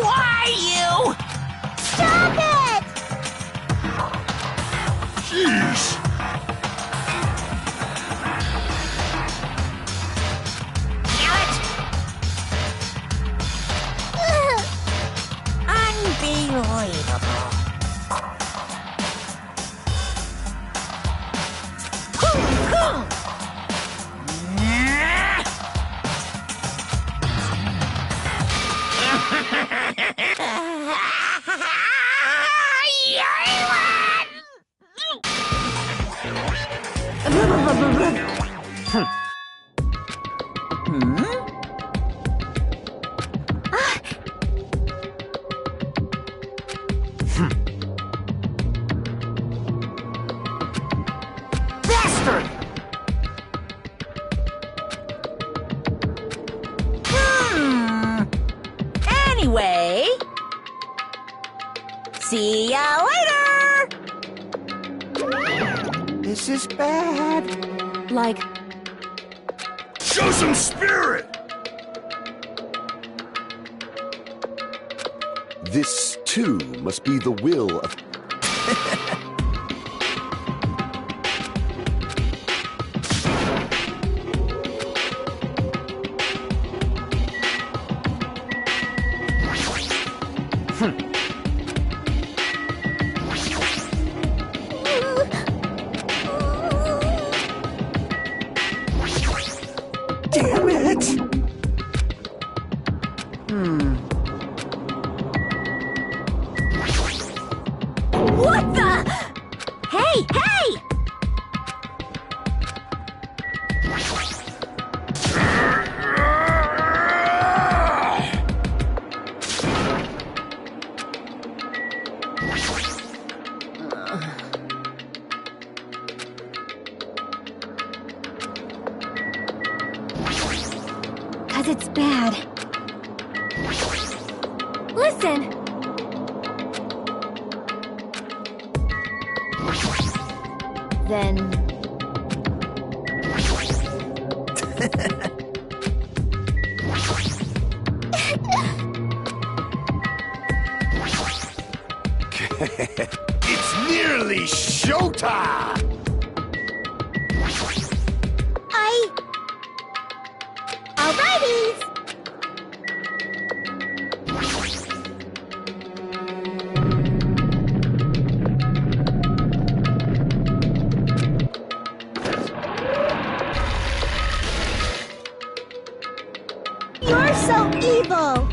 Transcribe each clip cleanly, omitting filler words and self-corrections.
Why you? Stop it! Jeez. Unbelievable. Bastard! Anyway, see ya later! This is bad. Like, Show some spirit! This, too, must be the will of... Damn it! what the? Hey, hey! Cause it's bad. Listen! Then... It's nearly showtime! Alrighties! You're so evil!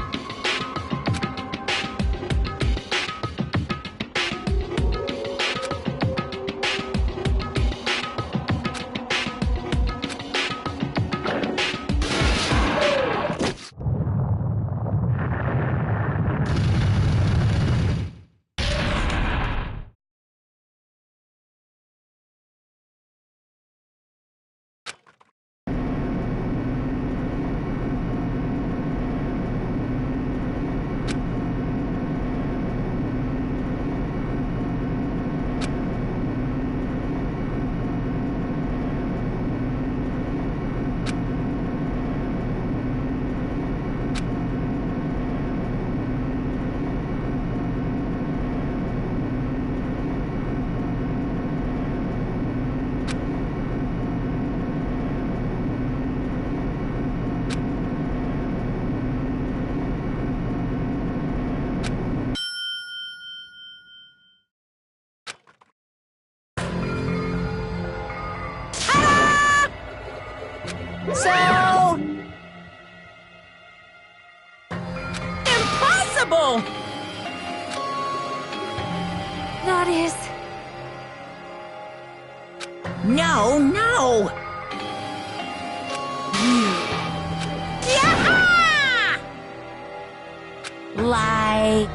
impossible! That is... No, no! Yaha! Like...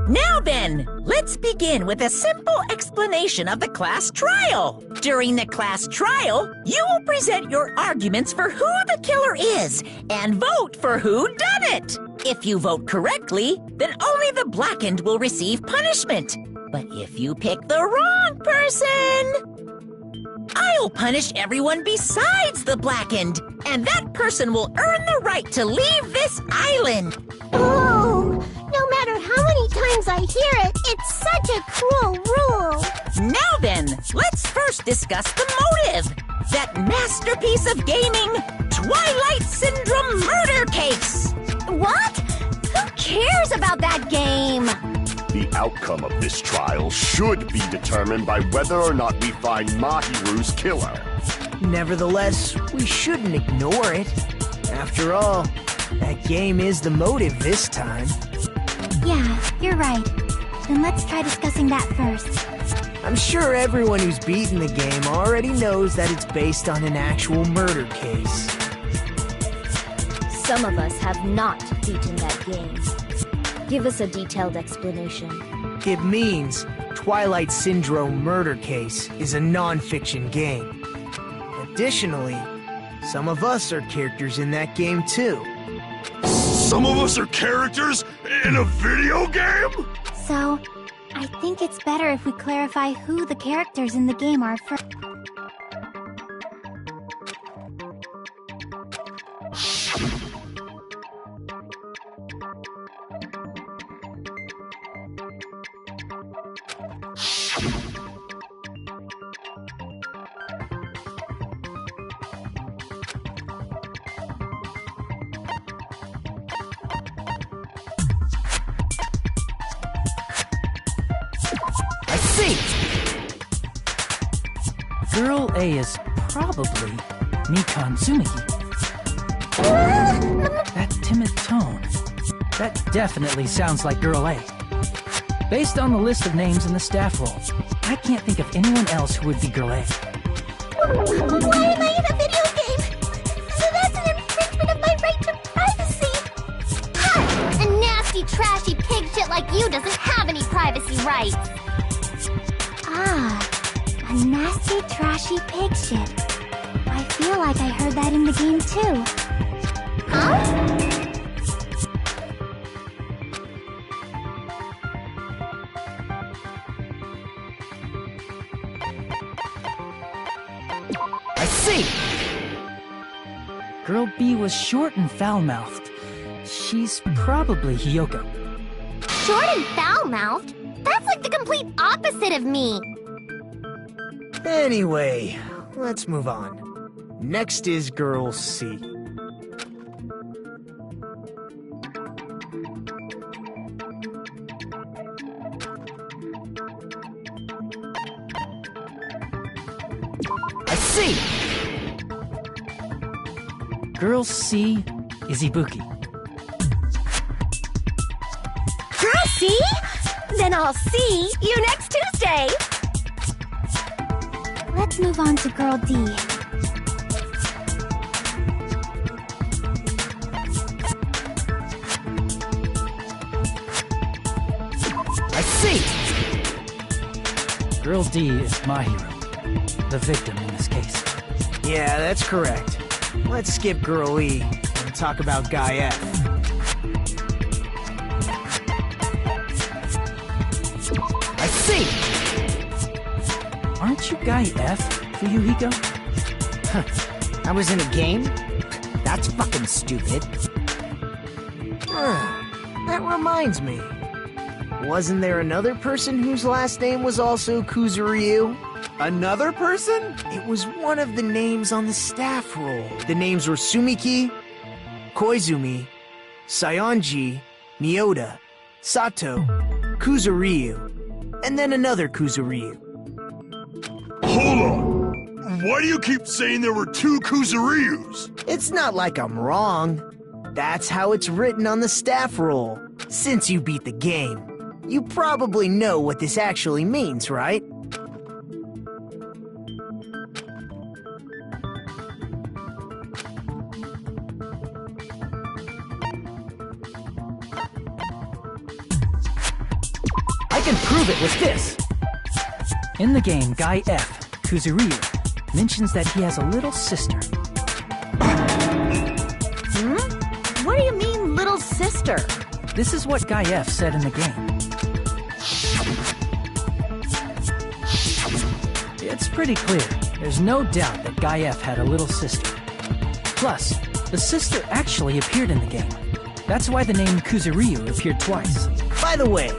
Now then, let's begin with a simple explanation of the class trial. During the class trial, you will present your arguments for who the killer is and vote for who done it. If you vote correctly, then only the blackened will receive punishment. But if you pick the wrong person, I'll punish everyone besides the blackened, and that person will earn the right to leave this island. Oh, no matter how many times I hear it, it's such a cruel rule. Now then, let's first discuss the motive. That masterpiece of gaming, Twilight Syndrome murder case. What? Who cares about that game? The outcome of this trial should be determined by whether or not we find Mahiru's killer. Nevertheless, we shouldn't ignore it. After all, that game is the motive this time. Yeah, you're right. Then let's try discussing that first. I'm sure everyone who's beaten the game already knows that it's based on an actual murder case. Some of us have not beaten that game. Give us a detailed explanation. It means Twilight Syndrome Murder Case is a non-fiction game. Additionally, some of us are characters in that game too. Some of us are characters in a video game? So, I think it's better if we clarify who the characters in the game are first. Girl A is probably Nikon Tsumiki. That timid tone. That definitely sounds like Girl A. Based on the list of names in the staff roll, I can't think of anyone else who would be Girl A. Why am I in a video game? So that's an infringement of my right to privacy. Ha! A nasty, trashy pig shit like you doesn't have any privacy rights. Ah, a nasty, trashy pig shit. I feel like I heard that in the game too. Huh? I see! Girl B was short and foul-mouthed. She's probably Hiyoko. Short and foul-mouthed? That's like the complete opposite of me. Anyway, let's move on. Next is Girl C. see! Girl C is Ibuki. Girl C? Then I'll see you next Tuesday! Let's move on to Girl D. I see! Girl D is Mahiru, the victim in this case. Yeah, that's correct. Let's skip Girl E and talk about Guy F. I see! Aren't you Guy F, Fuyuhiko? I was in a game? That's fucking stupid. That reminds me. Wasn't there another person whose last name was also Kuzuryu? Another person? It was one of the names on the staff roll. The names were Sumiki, Koizumi, Sayonji, Miyoda, Sato, Kuzuryu, and then another Kuzuryu. Hold on! Why do you keep saying there were two Kuzuryus? It's not like I'm wrong. That's how it's written on the staff roll. Since you beat the game, you probably know what this actually means, right? I can prove it with this! In the game, Guy F, Kuzuryu, mentions that he has a little sister. What do you mean, little sister? This is what Guy F said in the game. It's pretty clear. There's no doubt that Guy F had a little sister. Plus, the sister actually appeared in the game. That's why the name Kuzuryu appeared twice. By the way,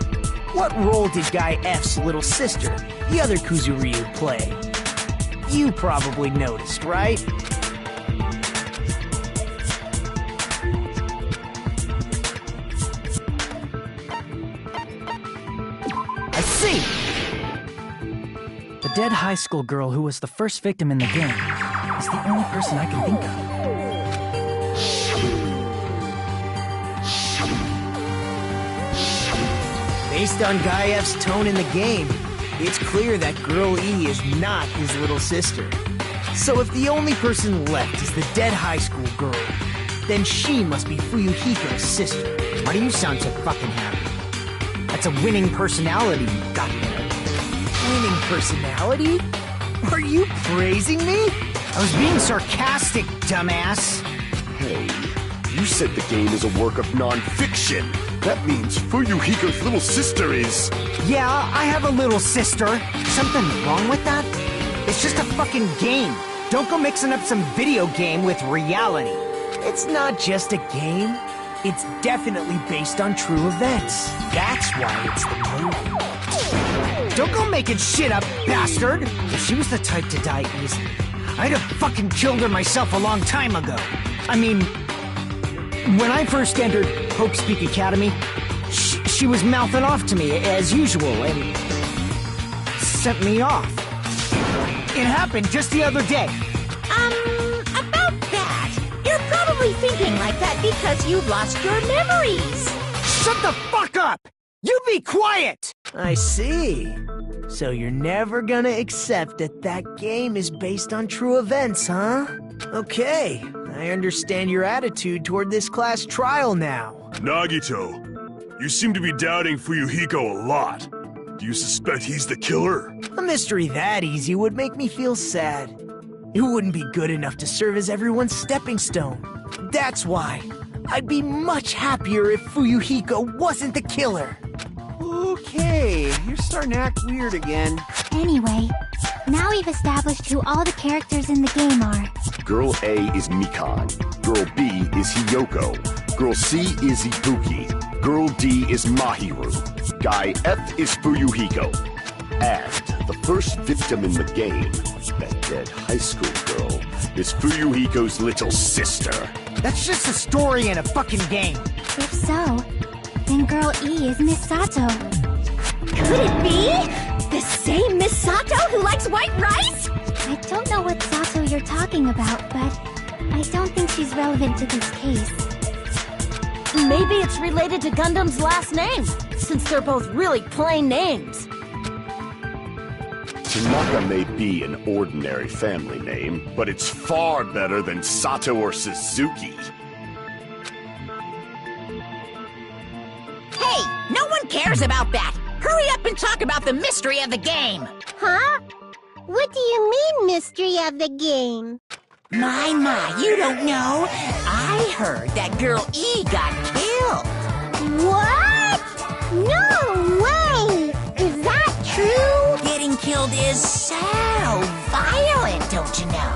what role did Guy F's little sister, the other Kuzuryu, play? You probably noticed, right? I see! The dead high school girl who was the first victim in the game is the only person I can think of. Based on Guy F's tone in the game, it's clear that Girl E is not his little sister. So if the only person left is the dead high school girl, then she must be Fuyuhiko's sister. Why do you sound so fucking happy? That's a winning personality you got there. Winning personality? Are you praising me? I was being sarcastic, dumbass. Hey, you said the game is a work of non-fiction. That means Fuyuhiko's little sister is... Yeah, I have a little sister. Something wrong with that? It's just a fucking game. Don't go mixing up some video game with reality. It's not just a game. It's definitely based on true events. That's why it's the movie. Don't go making shit up, bastard! If she was the type to die easily, I'd have fucking killed her myself a long time ago. I mean, when I first entered Hope Speak Academy, she was mouthing off to me as usual and sent me off. It happened just the other day. About that. You're probably thinking like that because you've lost your memories. Shut the fuck up! You be quiet! I see. So you're never gonna accept that that game is based on true events, huh? Okay, I understand your attitude toward this class trial now. Nagito, you seem to be doubting Fuyuhiko a lot. Do you suspect he's the killer? A mystery that easy would make me feel sad. It wouldn't be good enough to serve as everyone's stepping stone. That's why I'd be much happier if Fuyuhiko wasn't the killer. Okay, you're starting to act weird again. Anyway, now we've established who all the characters in the game are. Girl A is Mikan. Girl B is Hiyoko. Girl C is Ibuki. Girl D is Mahiru. Guy F is Fuyuhiko. And the first victim in the game, that dead high school girl, is Fuyuhiko's little sister. That's just a story in a fucking game. If so, then Girl E is Miss Sato. Could it be? The same Miss Sato who likes white rice? I don't know what Sato you're talking about, but I don't think she's relevant to this case. Maybe it's related to Gundam's last name, since they're both really plain names. Tanaka may be an ordinary family name, but it's far better than Sato or Suzuki. Hey, no one cares about that! Hurry up and talk about the mystery of the game! Huh? What do you mean, mystery of the game? My, you don't know? I heard that girl E got killed! What? No way! Is that true? Getting killed is so violent, don't you know?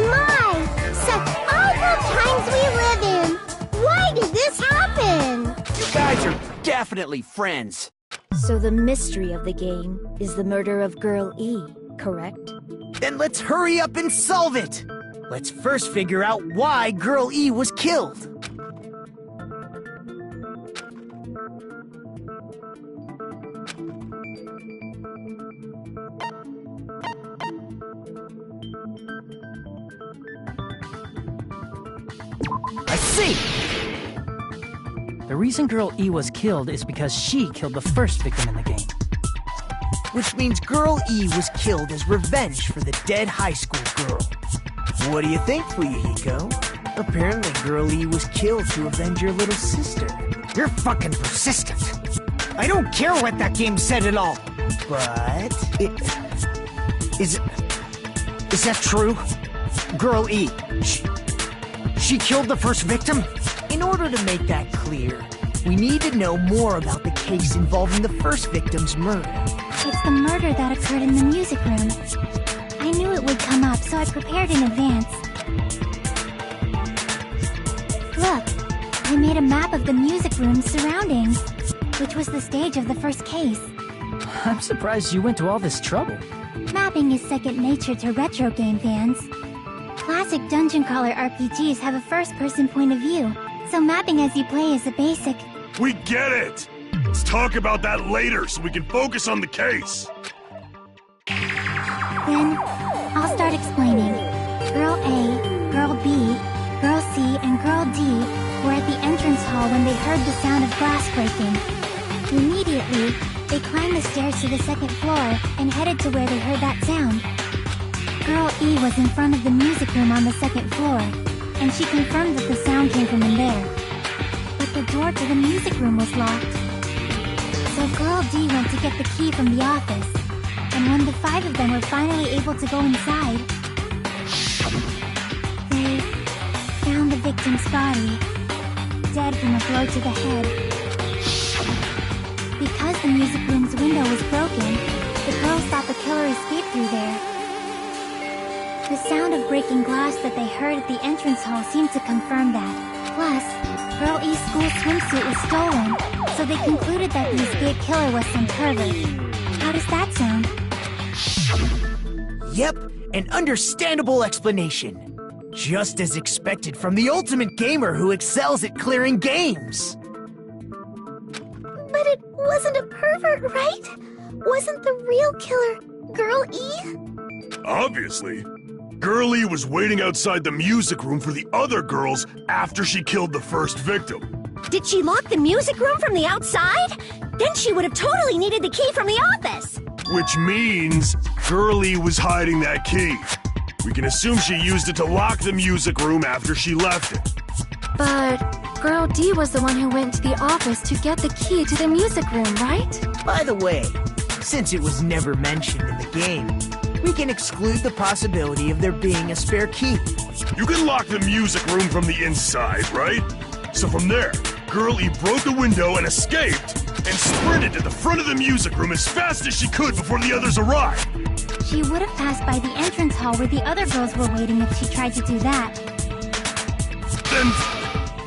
My, such awful times we live in! Why did this happen? You guys are definitely friends. So the mystery of the game is the murder of Girl E, correct? Then let's hurry up and solve it! Let's first figure out why Girl E was killed. I see! The reason Girl E was killed is because she killed the first victim in the game. Which means Girl E was killed as revenge for the dead high school girl. What do you think, Fuyuhiko? Apparently Girl E was killed to avenge your little sister. You're fucking persistent. I don't care what that game said at all. But... Is that true? Girl E, she killed the first victim? In order to make that clear, we need to know more about the case involving the first victim's murder. It's the murder that occurred in the music room. I knew it would come up, so I prepared in advance. Look, I made a map of the music room's surroundings, which was the stage of the first case. I'm surprised you went to all this trouble. Mapping is second nature to retro game fans. Classic dungeon crawler RPGs have a first-person point of view, so mapping as you play is a basic. We get it! Let's talk about that later so we can focus on the case. Then, I'll start explaining. Girl A, Girl B, Girl C, and Girl D were at the entrance hall when they heard the sound of glass breaking. Immediately, they climbed the stairs to the second floor and headed to where they heard that sound. Girl E was in front of the music room on the second floor, and she confirmed that the sound came from in there. But the door to the music room was locked. So Girl D went to get the key from the office, and when the five of them were finally able to go inside, they found the victim's body, dead from a blow to the head. Because the music room's window was broken, the girls thought the killer escaped through there. The sound of breaking glass that they heard at the entrance hall seemed to confirm that. Plus, Girl E's school swimsuit was stolen, so they concluded that the escaped killer was some pervert. How does that sound? Yep, an understandable explanation. Just as expected from the ultimate gamer who excels at clearing games. But it wasn't a pervert, right? Wasn't the real killer Girl E? Obviously. Girl E was waiting outside the music room for the other girls after she killed the first victim. Did she lock the music room from the outside? Then she would have totally needed the key from the office. Which means Girl E was hiding that key. We can assume she used it to lock the music room after she left it. But Girl D was the one who went to the office to get the key to the music room, right? By the way, since it was never mentioned in the game, we can exclude the possibility of there being a spare key. You can lock the music room from the inside, right? So from there, Girl E broke the window and escaped, and sprinted to the front of the music room as fast as she could before the others arrived. She would have passed by the entrance hall where the other girls were waiting if she tried to do that. Then,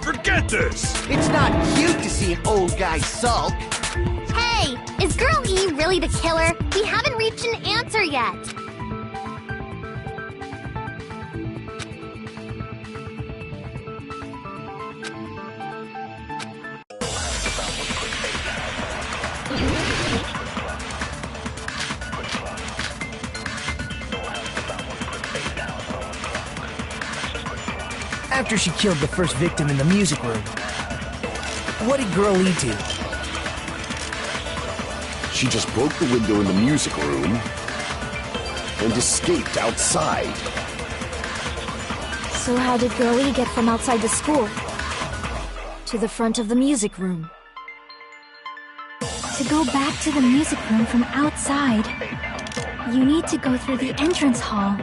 forget this! It's not cute to see an old guy sulk. Hey, is Girl E really the killer? We haven't reached an answer yet. After she killed the first victim in the music room, what did Girl E do? She just broke the window in the music room and escaped outside. So how did Girl E get from outside the school to the front of the music room? To go back to the music room from outside, you need to go through the entrance hall.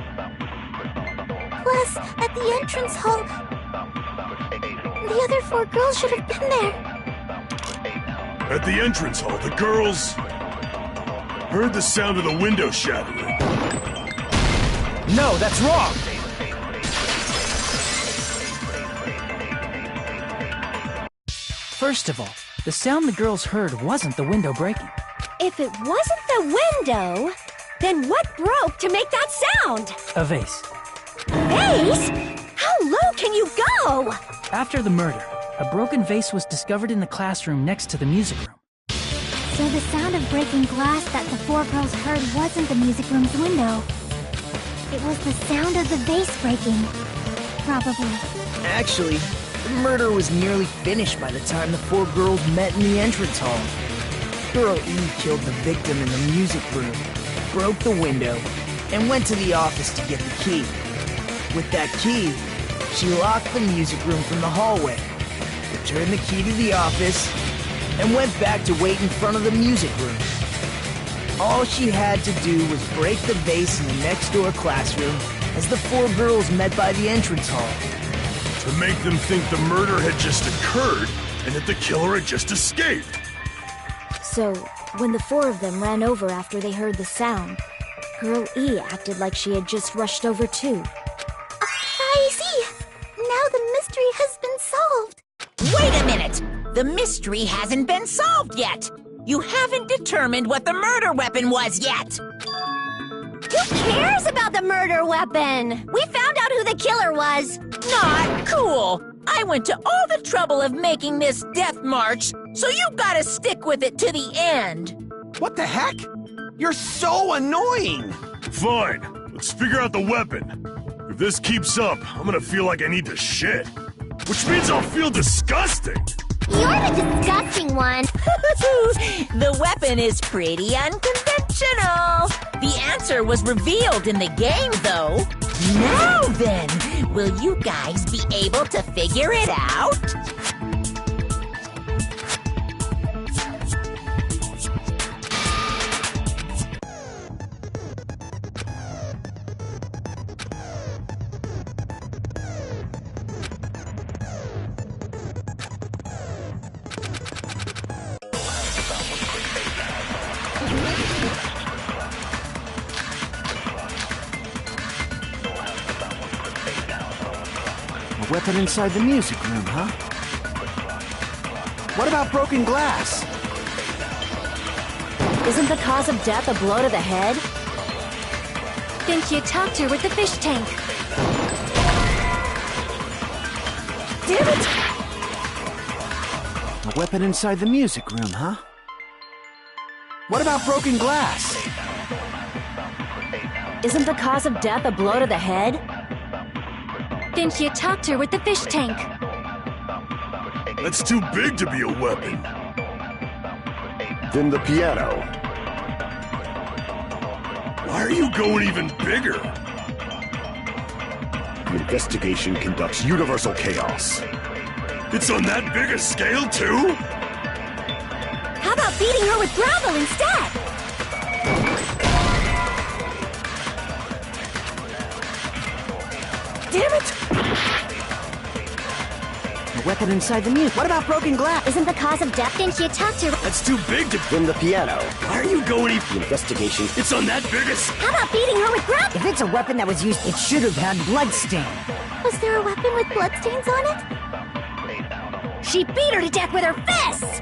Plus, at the entrance hall, the other 4 girls should have been there. At the entrance hall, the girls heard the sound of the window shattering. No, that's wrong! First of all, the sound the girls heard wasn't the window breaking. If it wasn't the window, then what broke to make that sound? A vase. Vase? How low can you go? After the murder, a broken vase was discovered in the classroom next to the music room. So the sound of breaking glass that the 4 girls heard wasn't the music room's window. It was the sound of the vase breaking. Probably. Actually, the murder was nearly finished by the time the 4 girls met in the entrance hall. Girl E killed the victim in the music room, broke the window, and went to the office to get the key. With that key, she locked the music room from the hallway, returned the key to the office, and went back to wait in front of the music room. All she had to do was break the vase in the next door classroom as the 4 girls met by the entrance hall. To make them think the murder had just occurred and that the killer had just escaped. So, when the 4 of them ran over after they heard the sound, Girl E acted like she had just rushed over too. I see. Now the mystery has been solved. Wait a minute! The mystery hasn't been solved yet! You haven't determined what the murder weapon was yet! Who cares about the murder weapon? We found out who the killer was. Not cool! I went to all the trouble of making this death march, so you gotta stick with it to the end! What the heck? You're so annoying! Fine, let's figure out the weapon. If this keeps up, I'm gonna feel like I need to shit. Which means I'll feel disgusting. You're the disgusting one. The weapon is pretty unconventional. The answer was revealed in the game, though. Now then, will you guys be able to figure it out? A weapon inside the music room, huh? What about broken glass? Isn't the cause of death a blow to the head? Then she attacked her with the fish tank. Damn it! A weapon inside the music room, huh? What about broken glass? Isn't the cause of death a blow to the head? Then she attacked her with the fish tank. That's too big to be a weapon. Then the piano. Why are you going even bigger? The investigation conducts universal chaos. It's on that big a scale, too? How about beating her with gravel instead? Damn it! A weapon inside the music. What about broken glass? Isn't the cause of death? Then she attacked her. That's too big to... Then the piano. Why are you going even... The investigation. It's on that big a... How about beating her with gravel? If it's a weapon that was used, it should have had bloodstain. Was there a weapon with bloodstains on it? She beat her to death with her fists!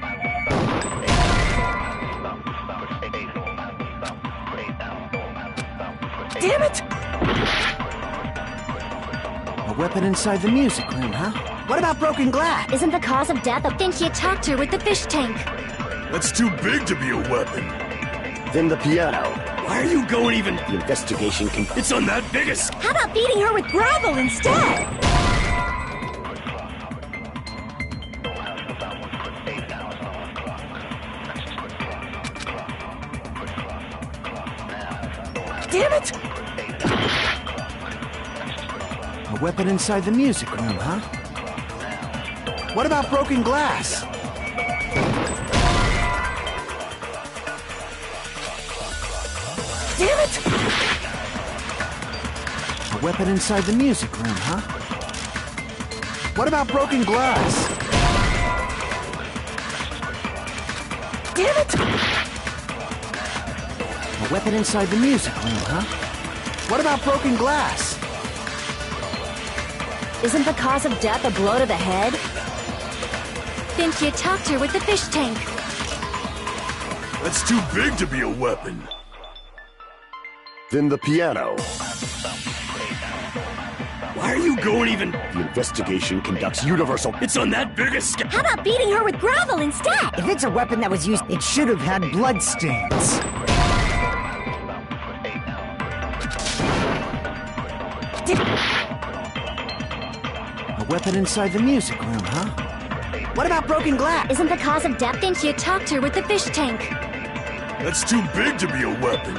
Damn it! A weapon inside the music room, huh? What about broken glass? Isn't the cause of death Then she attacked her with the fish tank. That's too big to be a weapon. Then the piano. Why are you going even... The investigation It's on that big a... How about beating her with gravel instead? Damn it! A weapon inside the music room, huh? What about broken glass? Damn it! A weapon inside the music room, huh? What about broken glass? Damn it! A weapon inside the music room, huh? What about broken glass? Isn't the cause of death a blow to the head? Think you talked her with the fish tank. That's too big to be a weapon. Then the piano. Why are you going even... The investigation conducts universal... It's on that big a scale. How about beating her with gravel instead? If it's a weapon that was used, it should have had blood stains. A weapon inside the music room, huh? What about broken glass? Isn't the cause of death? Think you talked her with the fish tank. That's too big to be a weapon.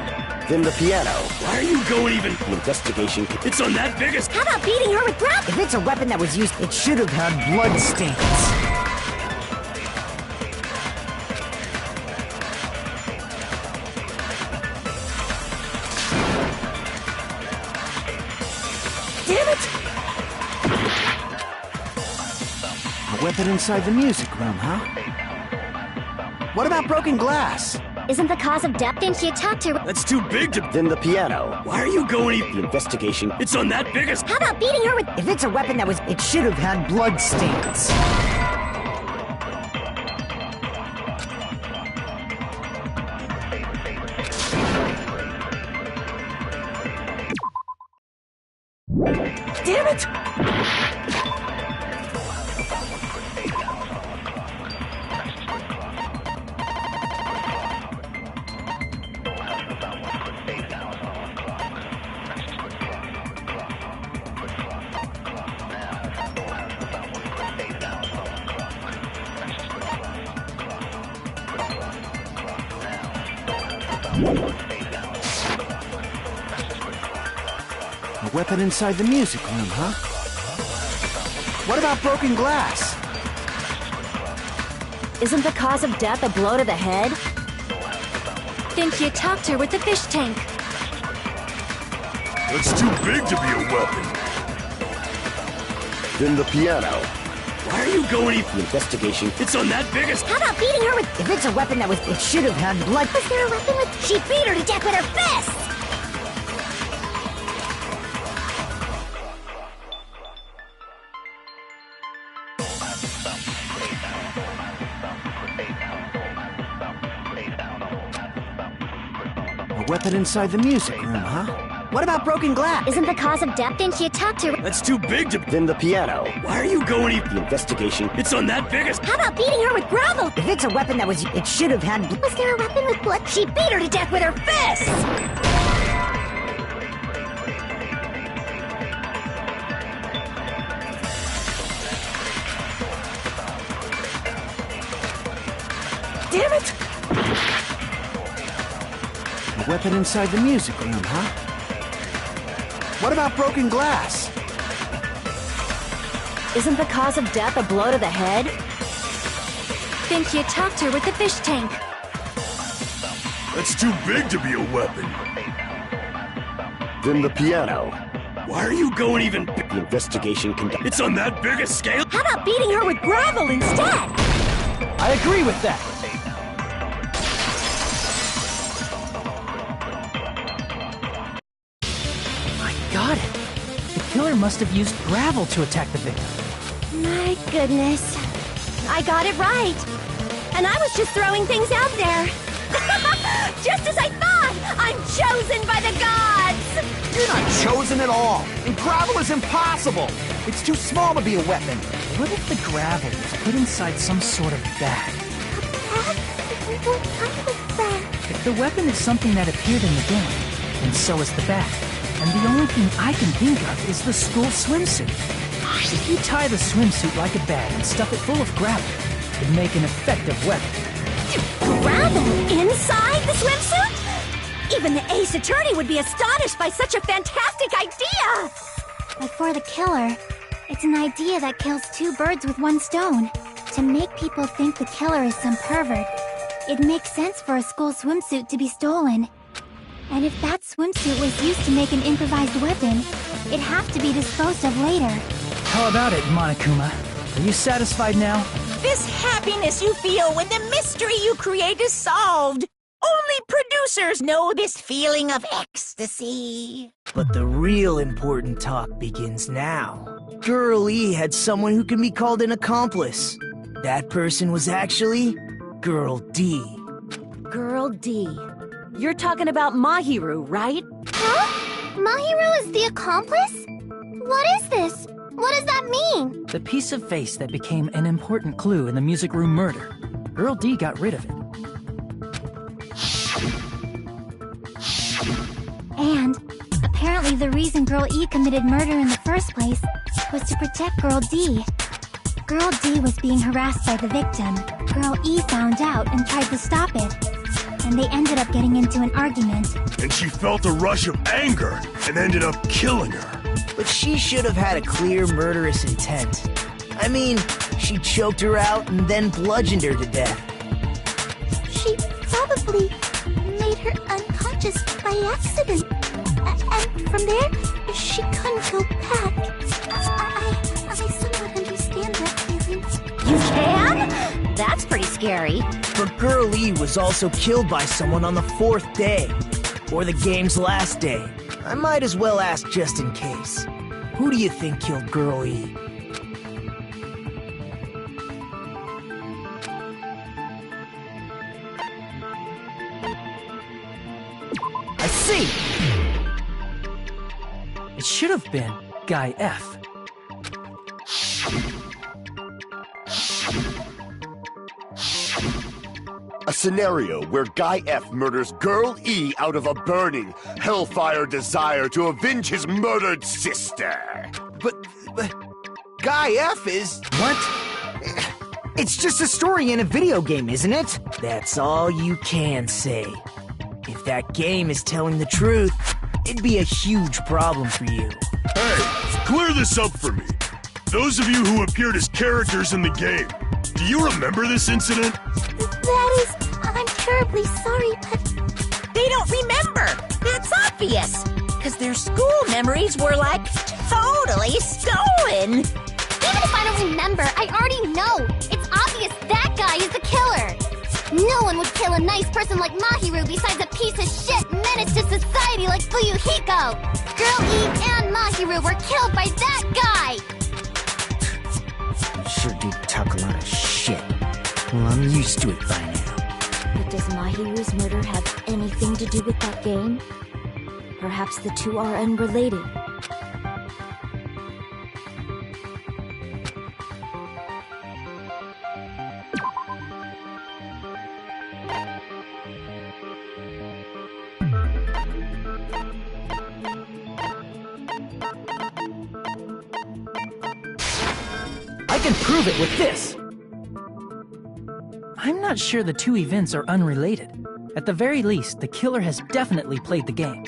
Then the piano. Why are you going even... The investigation... It's on that big a... How about beating her with gravel? If it's a weapon that was used, it should have had blood stains. Damn it! A weapon inside the music room, huh? What about broken glass? Isn't the cause of death? Think you talked her? That's too big to... Then the piano. Why are you going even... The investigation... It's on that big a... How about beating her with... If it's a weapon that was... It should have had blood stains. Damn it! A weapon inside the music room, huh? What about broken glass? Isn't the cause of death a blow to the head? Think you talked her with the fish tank. That's too big to be a weapon. Then the piano. Why are you going even... The investigation... It's on that big a... How about beating her with... If it's a weapon that was... It should have had blood... Was there a weapon with... She beat her to death with her fists! A weapon inside the music room, huh? What about broken glass? Isn't the cause of death? Think you talked her... That's too big to... Then the piano. Why are you going even... The investigation... It's on that big a... How about beating her with gravel? If it's a weapon that was... It should have had... Was there a weapon with blood? She beat her to death with her fists! Damn it! A weapon inside the music room, huh? What about broken glass? Isn't the cause of death a blow to the head? Think you talked her with the fish tank. That's too big to be a weapon. Then the piano. Why are you going even... The investigation conduct... It's on that big a scale? How about beating her with gravel instead? I agree with that. I got it. The killer must have used gravel to attack the victim. My goodness. I got it right. And I was just throwing things out there. Just as I thought! I'm chosen by the gods! You're not chosen at all. And gravel is impossible. It's too small to be a weapon. What if the gravel was put inside some sort of bag? What kind of bag? If the weapon is something that appeared in the game, and so is the bag. And the only thing I can think of is the school swimsuit. If you tie the swimsuit like a bag and stuff it full of gravel, it'd make an effective weapon. Gravel inside the swimsuit? Even the ace attorney would be astonished by such a fantastic idea! But for the killer, it's an idea that kills two birds with one stone. To make people think the killer is some pervert, it makes sense for a school swimsuit to be stolen. And if that swimsuit was used to make an improvised weapon, it'd have to be disposed of later. How about it, Monokuma? Are you satisfied now? This happiness you feel when the mystery you create is solved. Only producers know this feeling of ecstasy. But the real important talk begins now. Girl E had someone who can be called an accomplice. That person was actually Girl D. Girl D. You're talking about Mahiru, right? Huh? Mahiru is the accomplice? What is this? What does that mean? The piece of face that became an important clue in the music room murder. Girl D got rid of it. And apparently the reason Girl E committed murder in the first place was to protect Girl D. Girl D was being harassed by the victim. Girl E found out and tried to stop it. And they ended up getting into an argument. And she felt a rush of anger and ended up killing her. But she should have had a clear murderous intent. I mean, she choked her out and then bludgeoned her to death. She probably made her unconscious by accident. And from there, she couldn't go back. I somewhat understand that feeling. You can? That's pretty scary. But Girl E was also killed by someone on the 4th day. Or the game's last day. I might as well ask just in case. Who do you think killed Girl E? I see! It should have been Guy F. A scenario where Guy F murders Girl E out of a burning, hellfire desire to avenge his murdered sister. But Guy F is... What? It's just a story in a video game, isn't it? That's all you can say. If that game is telling the truth, it'd be a huge problem for you. Hey, clear this up for me. Those of you who appeared as characters in the game, do you remember this incident? I'm terribly sorry, but... They don't remember. That's obvious. Because their school memories were, like, totally stolen. Even if I don't remember, I already know. It's obvious that guy is the killer. No one would kill a nice person like Mahiru besides a piece of shit menace to society like Fuyuhiko. Girl E and Mahiru were killed by that guy. You sure do talk a lot of shit. Well, I'm used to it by now. But does Mahiru's murder have anything to do with that game? Perhaps the two are unrelated. I can prove it with this! I'm not sure the two events are unrelated. At the very least, the killer has definitely played the game.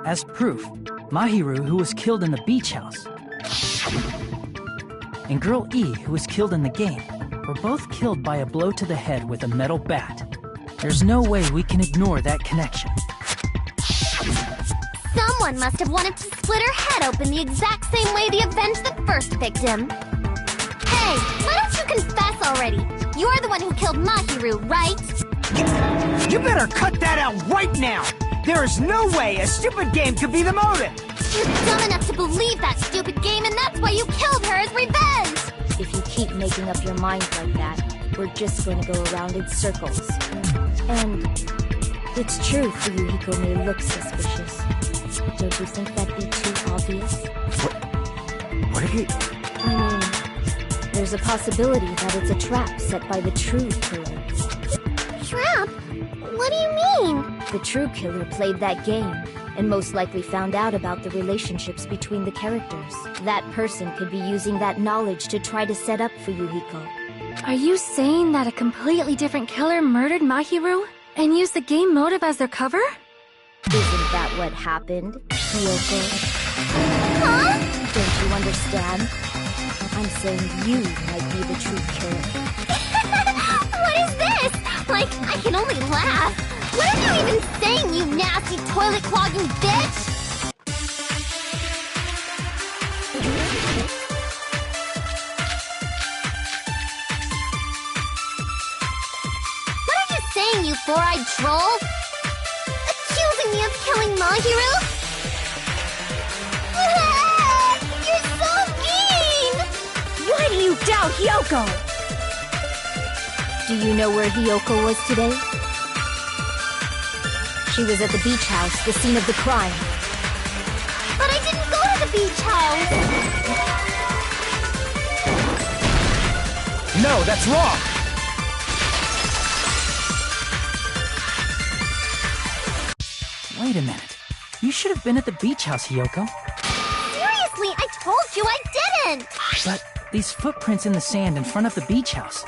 As proof, Mahiru, who was killed in the beach house, and Girl E, who was killed in the game, were both killed by a blow to the head with a metal bat. There's no way we can ignore that connection. Someone must have wanted to split her head open the exact same way they avenged the first victim. Hey, why don't you confess already? You're the one who killed Mahiru, right? You better cut that out right now! There is no way a stupid game could be the motive! You're dumb enough to believe that stupid game, and that's why you killed her as revenge! If you keep making up your mind like that, we're just going to go around in circles. And it's true Fuyuhiko may look suspicious. Don't you think that'd be too obvious? What are you... I mean, there's a possibility that it's a trap set by the true killer. Trap? What do you mean? The true killer played that game, and most likely found out about the relationships between the characters. That person could be using that knowledge to try to set up Fuyuhiko. Are you saying that a completely different killer murdered Mahiru? And use the game motive as their cover? Isn't that what happened, Kyoko? Huh? Don't you understand? I'm saying you might be the true killer. What is this? Like, I can only laugh. What are you even saying, you nasty toilet-clogging bitch? What are you saying, you four-eyed troll? Accusing me of killing Mahiru? You're so mean! Why do you doubt Hyoko? Do you know where Hyoko was today? She was at the beach house, the scene of the crime. But I didn't go to the beach house! No, that's wrong! Wait a minute. You should have been at the beach house, Hyoko. Seriously, I told you I didn't! But these footprints in the sand in front of the beach house,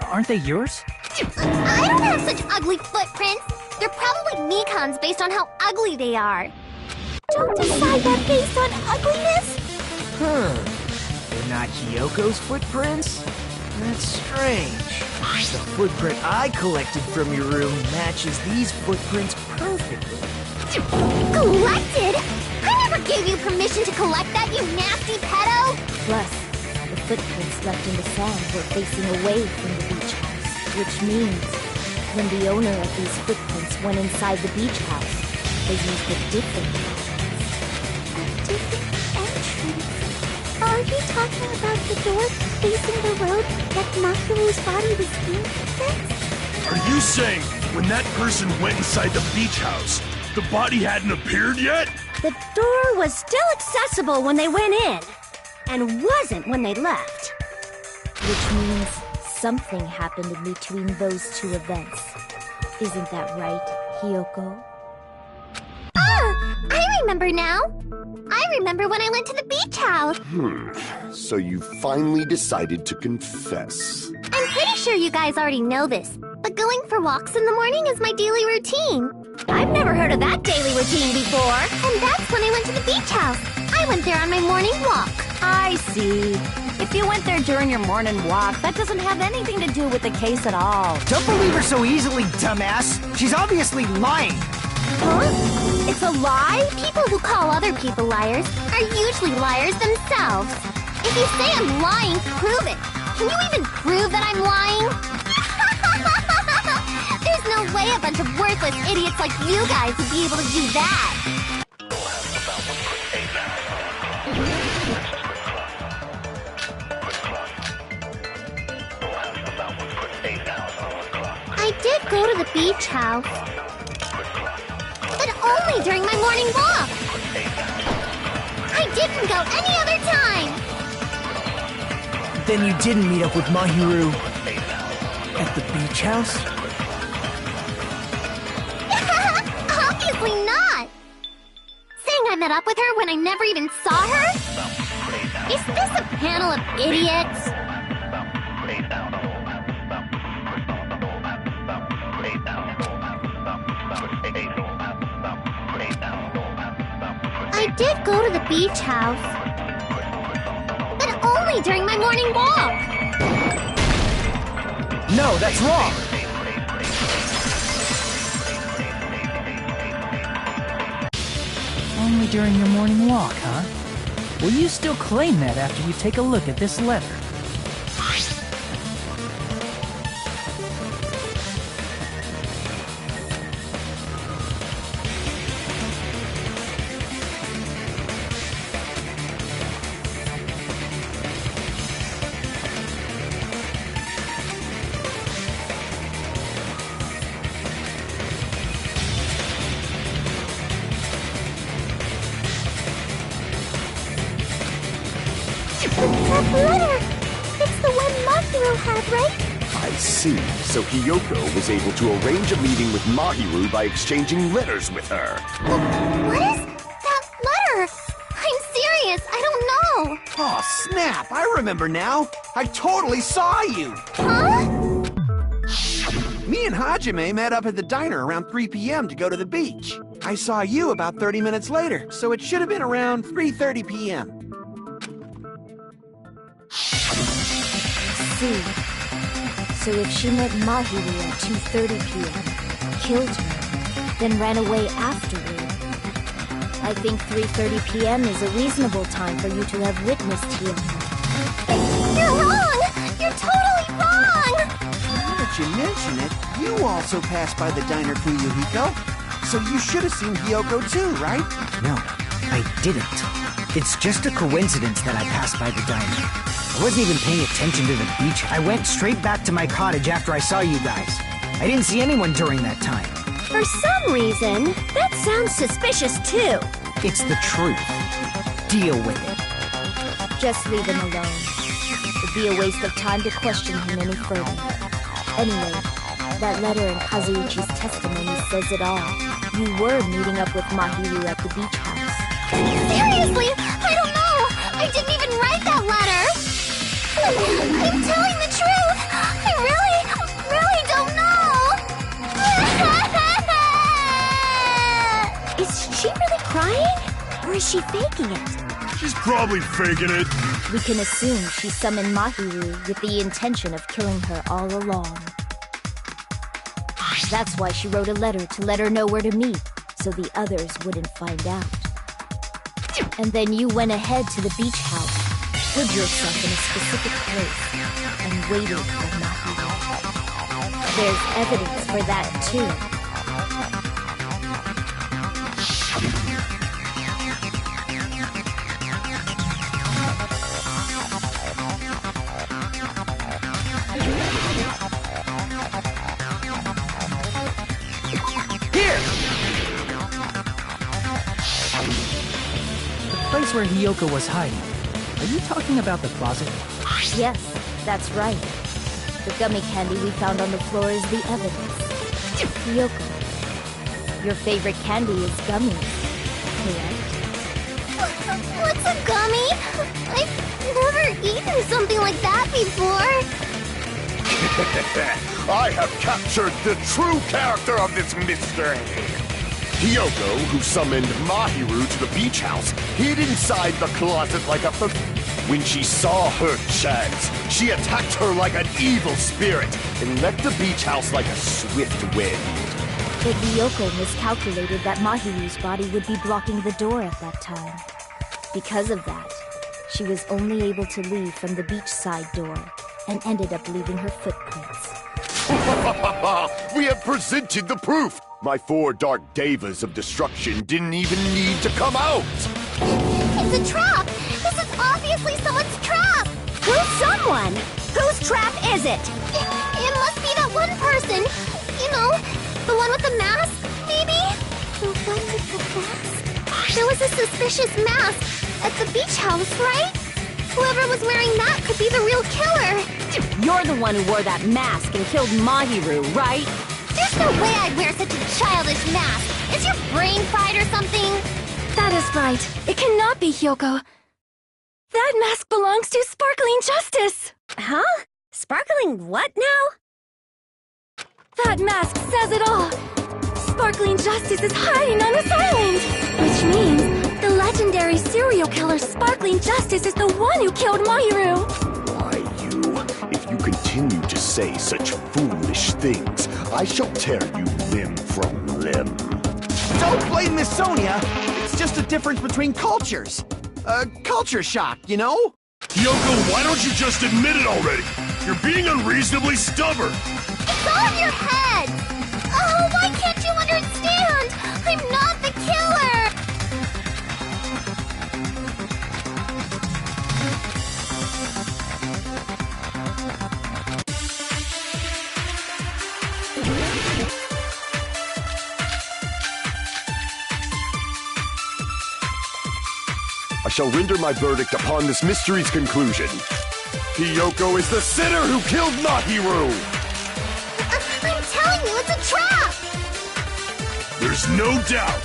aren't they yours? I don't have such ugly footprints! They're probably Mikan's based on how ugly they are. Don't decide that based on ugliness! They're not Hyoko's footprints? That's strange. The footprint I collected from your room matches these footprints perfectly. Collected? I never gave you permission to collect that, you nasty pedo! Plus, the footprints left in the sand were facing away from the beach house, which means when the owner of these footprints went inside the beach house, they used a different entrance. A different entrance? Are you talking about the door facing the road that Mahiru's body was in? Are you saying when that person went inside the beach house, the body hadn't appeared yet? The door was still accessible when they went in, and wasn't when they left. Which means something happened in between those two events. Isn't that right, Hyoko? Ah! I remember now! I remember when I went to the beach house! So you finally decided to confess. I'm pretty sure you guys already know this, but going for walks in the morning is my daily routine. I've never heard of that daily routine before. And that's when I went to the beach house. I went there on my morning walk. I see. If you went there during your morning walk, that doesn't have anything to do with the case at all. Don't believe her so easily, dumbass! She's obviously lying! Huh? It's a lie? People who call other people liars are usually liars themselves. If you say I'm lying, prove it. Can you even prove that I'm lying? There's no way a bunch of worthless idiots like you guys would be able to do that. I did go to the beach house. But only during my morning walk. I didn't go any other time. Then you didn't meet up with Mahiru at the beach house? Obviously not. Saying I met up with her when I never even saw her? Is this a panel of idiots? I did go to the beach house. But only during my morning walk. No, that's wrong! Only during your morning walk, huh? Will you still claim that after you take a look at this letter? That letter! It's the one Mahiru had, right? I see. So Hyoko was able to arrange a meeting with Mahiru by exchanging letters with her. What is that letter? I'm serious, I don't know. Oh, snap! I remember now! I totally saw you! Huh? Me and Hajime met up at the diner around 3 p.m. to go to the beach. I saw you about 30 minutes later, so it should have been around 3:30 p.m. See. So if she met Mahiru at 2:30 p.m., killed her, then ran away afterward, I think 3:30 p.m. is a reasonable time for you to have witnessed Hiyoko. You're wrong! You're totally wrong! Now that you mention it, you also passed by the diner, Fuyuhiko. So you should have seen Hiyoko too, right? No, I didn't. It's just a coincidence that I passed by the diner. I wasn't even paying attention to the beach. I went straight back to my cottage after I saw you guys. I didn't see anyone during that time. For some reason, that sounds suspicious too. It's the truth. Deal with it. Just leave him alone. It'd be a waste of time to question him any further. Anyway, that letter in Kazuichi's testimony says it all. You were meeting up with Mahiru at the beach house. Seriously? I don't know! I didn't even write that letter! I'm telling the truth! I really don't know! Is she really crying? Or is she faking it? She's probably faking it. We can assume she summoned Mahiru with the intention of killing her all along. That's why she wrote a letter to let her know where to meet, so the others wouldn't find out. And then you went ahead to the beach house, hid yourself in a specific place, and waited for Mahiru. There's evidence for that, too. The place where Hiyoko was hiding. Are you talking about the closet? Yes, that's right. The gummy candy we found on the floor is the evidence. Hiyoko, your favorite candy is gummy, correct? What's a gummy? I've never eaten something like that before. I have captured the true character of this mystery. Hiyoko, who summoned Mahiru to the beach house, hid inside the closet like a When she saw her chance, she attacked her like an evil spirit and left the beach house like a swift wind. But Hiyoko miscalculated that Mahiru's body would be blocking the door at that time. Because of that, she was only able to leave from the beachside door and ended up leaving her footprints. We have presented the proof! My 4 dark devas of destruction didn't even need to come out! It's a trap! This is obviously someone's trap! Who's someone? Whose trap is it? It must be that one person. You know, the one with the mask, maybe? The one with the mask? There was a suspicious mask at the beach house, right? Whoever was wearing that could be the real killer. You're the one who wore that mask and killed Mahiru, right? There's no way I'd wear such a childish mask. Is your brain fried or something? That is right. It cannot be Hiyoko. That mask belongs to Sparkling Justice! Huh? Sparkling what now? That mask says it all! Sparkling Justice is hiding on this island! Which means the legendary serial killer Sparkling Justice is the one who killed Mahiru! Why, if you continue to say such foolish things, I shall tear you limb from limb. Don't blame Miss Sonia! It's just a difference between cultures. Culture shock, you know? Hiyoko, why don't you just admit it already? You're being unreasonably stubborn. It's all in your head! Oh, why can't you understand? I'm not the killer! I shall render my verdict upon this mystery's conclusion. Hiyoko is the sinner who killed Mahiru! I'm telling you, it's a trap! There's no doubt.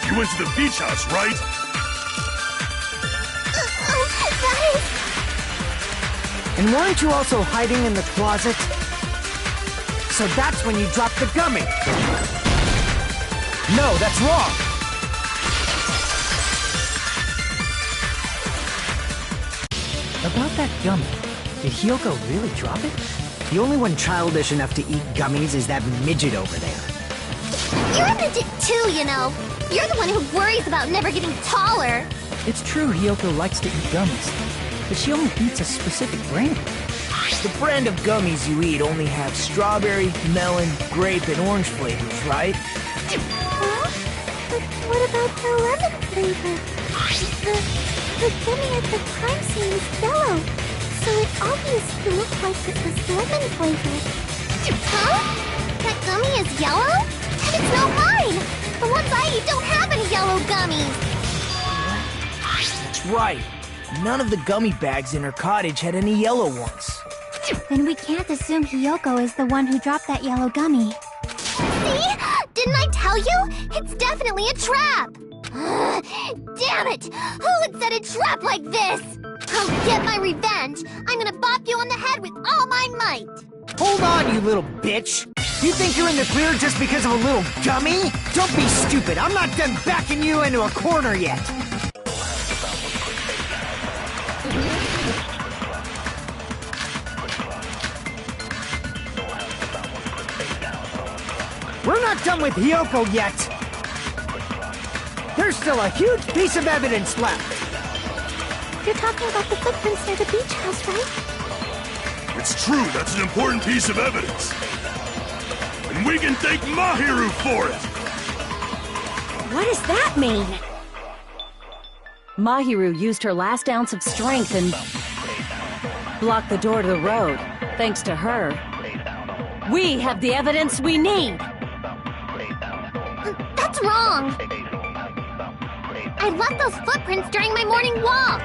You went to the beach house, right? That is... And weren't you also hiding in the closet? So that's when you dropped the gummy. No, that's wrong! About that gummy, did Hyoko really drop it? The only one childish enough to eat gummies is that midget over there. You're a midget too, you know. You're the one who worries about never getting taller. It's true Hyoko likes to eat gummies, but she only eats a specific brand. The brand of gummies you eat only have strawberry, melon, grape, and orange flavors, right? Huh? But what about the lemon flavor? The gummy at the crime scene is yellow, so it obviously looked like it was lemon flavored. Huh? That gummy is yellow? And it's not mine! The ones I eat don't have any yellow gummies! That's right. None of the gummy bags in her cottage had any yellow ones. Then we can't assume Hyoko is the one who dropped that yellow gummy. See? Didn't I tell you? It's definitely a trap! Damn it! Who would set a trap like this? I'll get my revenge! I'm gonna bop you on the head with all my might! Hold on, you little bitch! You think you're in the clear just because of a little gummy? Don't be stupid! I'm not done backing you into a corner yet! We're not done with Hyoko yet! There's still a huge piece of evidence left! You're talking about the footprints near the beach house, right? It's true, that's an important piece of evidence. And we can thank Mahiru for it! What does that mean? Mahiru used her last ounce of strength and blocked the door to the road. Thanks to her, we have the evidence we need. That's wrong! I left those footprints during my morning walk!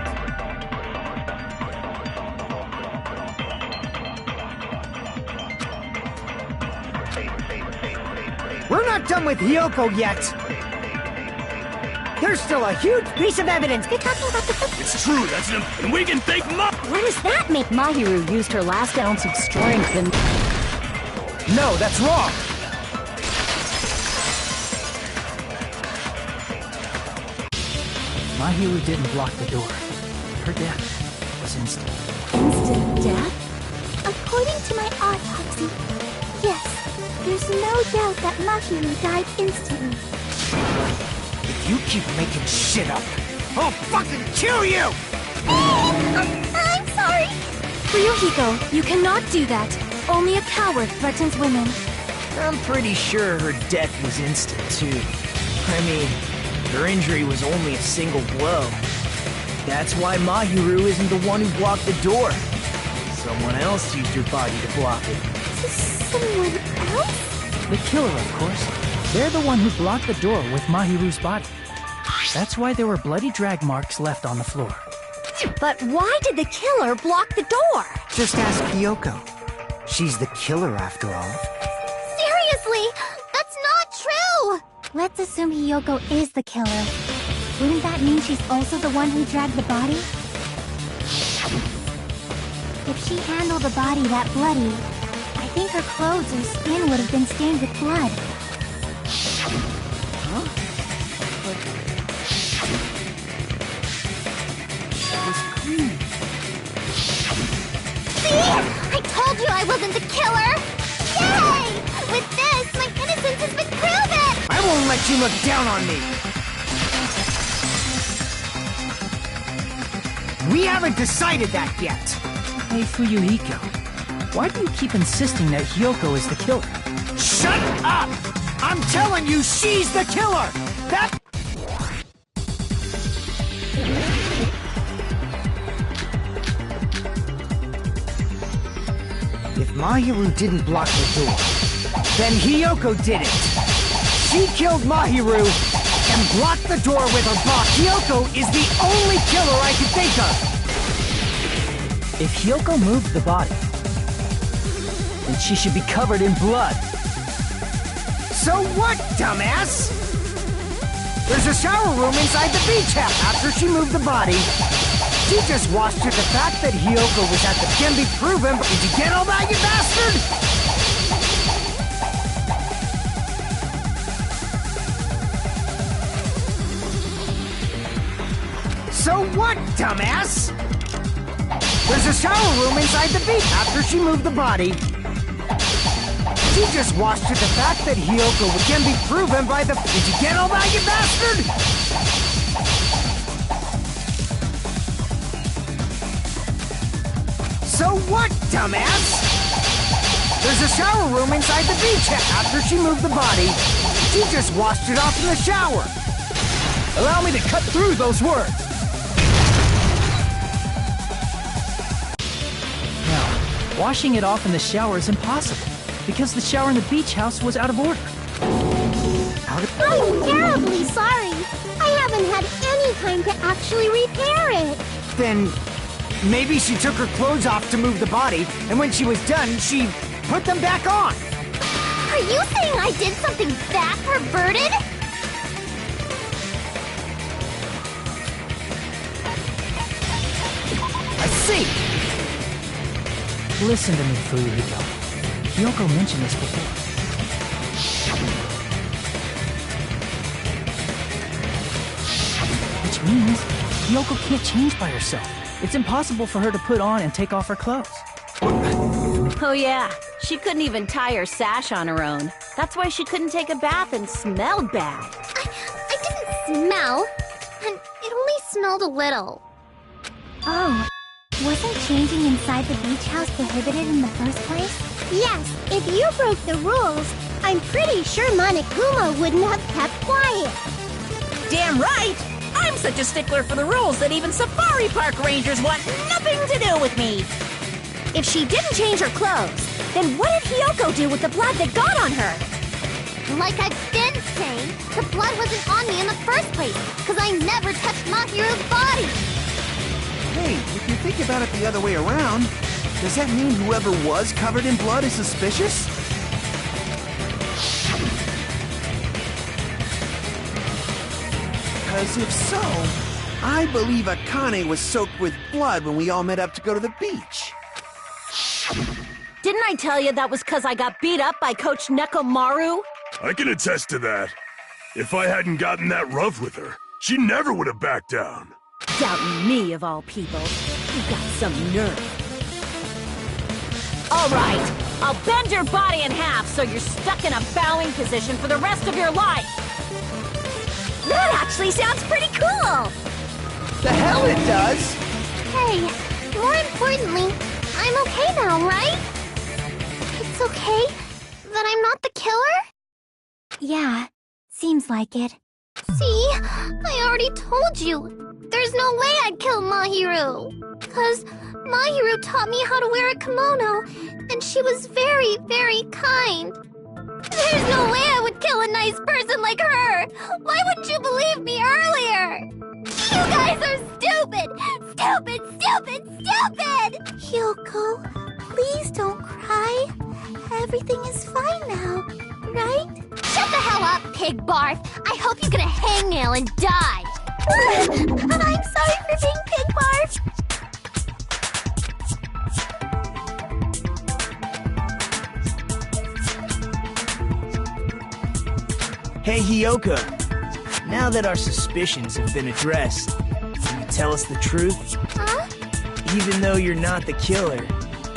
We're not done with Hyoko yet! There's still a huge piece of evidence! You're talking about the footprints? It's true, that's an... And we can thank What does that mean? Mahiru used her last ounce of strength and... No, that's wrong! Mahiru didn't block the door. Her death was instant. Instant death? According to my autopsy, yes, there's no doubt that Mahiru died instantly. If you keep making shit up, I'll fucking kill you! I'm sorry! Ryuhiko, you cannot do that. Only a coward threatens women. I'm pretty sure her death was instant, too. I mean, her injury was only a single blow. That's why Mahiru isn't the one who blocked the door. Someone else used her body to block it. Someone else? The killer, of course. They're the one who blocked the door with Mahiru's body. That's why there were bloody drag marks left on the floor. But why did the killer block the door? Just ask Hyoko. She's the killer after all. Seriously! That's not true! Let's assume Hyoko is the killer. Wouldn't that mean she's also the one who dragged the body? If she handled a body that bloody, I think her clothes or skin would have been stained with blood. Huh? But... she was clean. See? I told you I wasn't the killer! Yay! With this, my innocence has been proven! I won't let you look down on me! We haven't decided that yet! Hey, Fuyuhiko, why do you keep insisting that Hyoko is the killer? Shut up! I'm telling you, she's the killer! That... If Mahiru didn't block the door, then Hyoko did it! She killed Mahiru and blocked the door with her body. Hyoko is the only killer I can think of! If Hyoko moved the body, then she should be covered in blood. So what, dumbass? There's a shower room inside the beach house. After she moved the body, she just washed it. The fact that Hyoko was at the can be proven. Did you get all that, you bastard? So what, dumbass? There's a shower room inside the beach after she moved the body. She just watched to the fact that Hiyoko can be proven by the... Did you get all that, you bastard? So what, dumbass? There's a shower room inside the beach after she moved the body. She just washed it off in the shower. Allow me to cut through those words. Now, washing it off in the shower is impossible, because the shower in the beach house was out of order. I'm terribly sorry. I haven't had any time to actually repair it. Then maybe she took her clothes off to move the body, and when she was done, she put them back on. Are you saying I did something that perverted? I see. Listen to me, Fuyuhiko. Yoko mentioned this before. Which means Yoko can't change by herself. It's impossible for her to put on and take off her clothes. Oh yeah, she couldn't even tie her sash on her own. That's why she couldn't take a bath and smelled bad. I didn't smell, and it only smelled a little. Oh, wasn't changing inside the beach house prohibited in the first place? Yes, if you broke the rules, I'm pretty sure Monokuma wouldn't have kept quiet. Damn right! I'm such a stickler for the rules that even safari park rangers want nothing to do with me. If she didn't change her clothes, then what did Hiyoko do with the blood that got on her? Like I've been saying, the blood wasn't on me in the first place, because I never touched Mahiru's body. Hey, if you think about it the other way around, does that mean whoever was covered in blood is suspicious? Because if so, I believe Akane was soaked with blood when we all met up to go to the beach. Didn't I tell you that was because I got beat up by Coach Nekomaru? I can attest to that. If I hadn't gotten that rough with her, she never would have backed down. Doubting me, of all people. You got some nerve. All right, I'll bend your body in half so you're stuck in a bowing position for the rest of your life. That actually sounds pretty cool! The hell it does! Hey, more importantly, I'm okay now, right? It's okay that I'm not the killer? Yeah, seems like it. See, I already told you. There's no way I'd kill Mahiru. 'Cause Mahiru taught me how to wear a kimono, and she was very, very kind. There's no way I would kill a nice person like her! Why wouldn't you believe me earlier? You guys are stupid! Stupid, stupid, stupid! Hyoko, please don't cry. Everything is fine now, right? Shut the hell up, pig barf! I hope you get a hangnail and die! I'm sorry for being pig barf! Hey, Hiyoko. Now that our suspicions have been addressed, can you tell us the truth? Huh? Even though you're not the killer,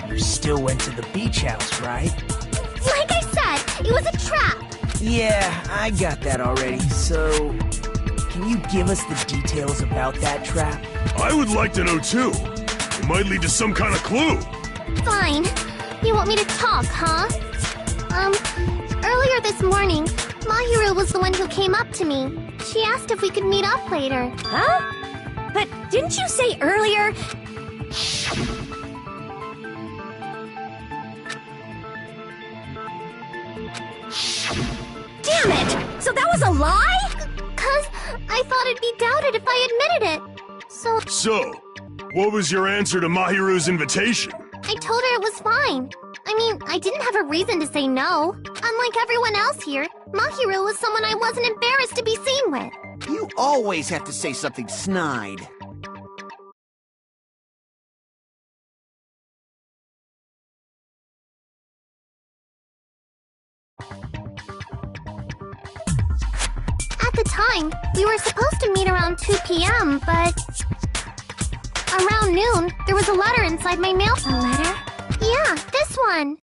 you still went to the beach house, right? Like I said, it was a trap! Yeah, I got that already, so... Can you give us the details about that trap? I would like to know too. It might lead to some kind of clue. Fine. You want me to talk, huh? Earlier this morning, Mahiru was the one who came up to me. She asked if we could meet up later. Huh? But didn't you say earlier... Damn it! So that was a lie? 'Cause I thought it'd be doubted if I admitted it. So, what was your answer to Mahiru's invitation? I told her it was fine. I mean, I didn't have a reason to say no. Unlike everyone else here, Mahiru was someone I wasn't embarrassed to be seen with. You always have to say something snide. At the time, we were supposed to meet around 2 p.m., but Around noon, there was a letter inside my mail. A letter? Yeah, this one.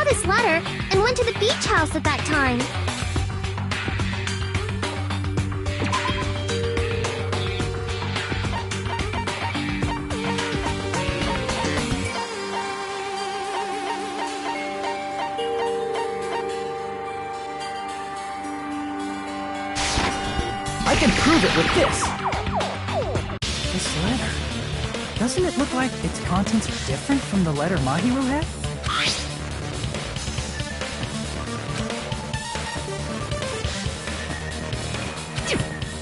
This letter and went to the beach house at that time. I can prove it with this. This letter. Doesn't it look like its contents are different from the letter Mahiru had?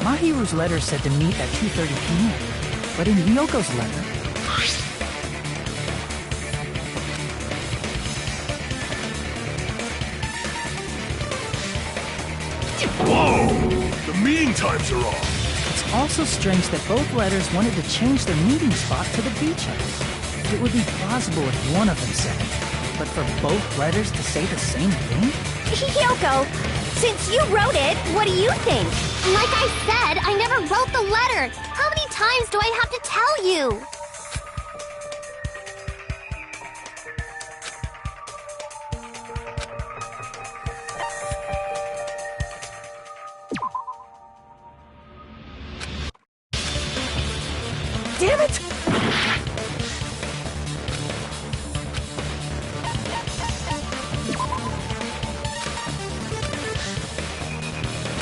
Mahiru's letter said to meet at 2:30 p.m., but in Hyoko's letter... Whoa! The meeting times are off! It's also strange that both letters wanted to change their meeting spot to the beach house. It would be plausible if one of them said it, but for both letters to say the same thing? Hyoko, since you wrote it, what do you think? Like I said, I never wrote the letter. How many times do I have to tell you? Damn it!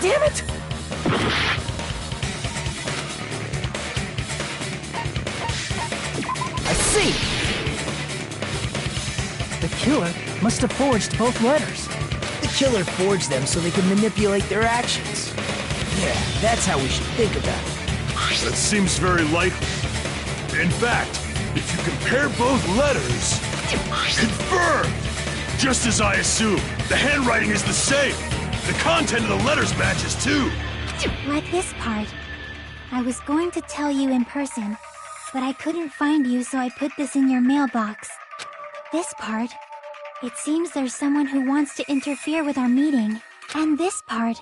Damn it! I see! The killer must have forged both letters. The killer forged them so they could manipulate their actions. Yeah, that's how we should think about it. That seems very likely. In fact, if you compare both letters... Confirmed! Just as I assumed, the handwriting is the same. The content of the letters matches too. Like this part. I was going to tell you in person, but I couldn't find you, so I put this in your mailbox. This part. It seems there's someone who wants to interfere with our meeting. And this part.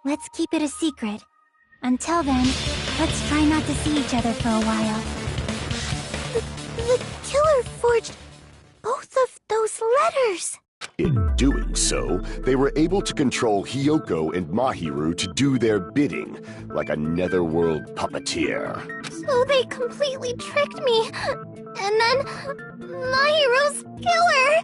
Let's keep it a secret. Until then, let's try not to see each other for a while. The killer forged both of those letters! In doing so, they were able to control Hiyoko and Mahiru to do their bidding, like a netherworld puppeteer. So they completely tricked me. And then... Mahiru's killer!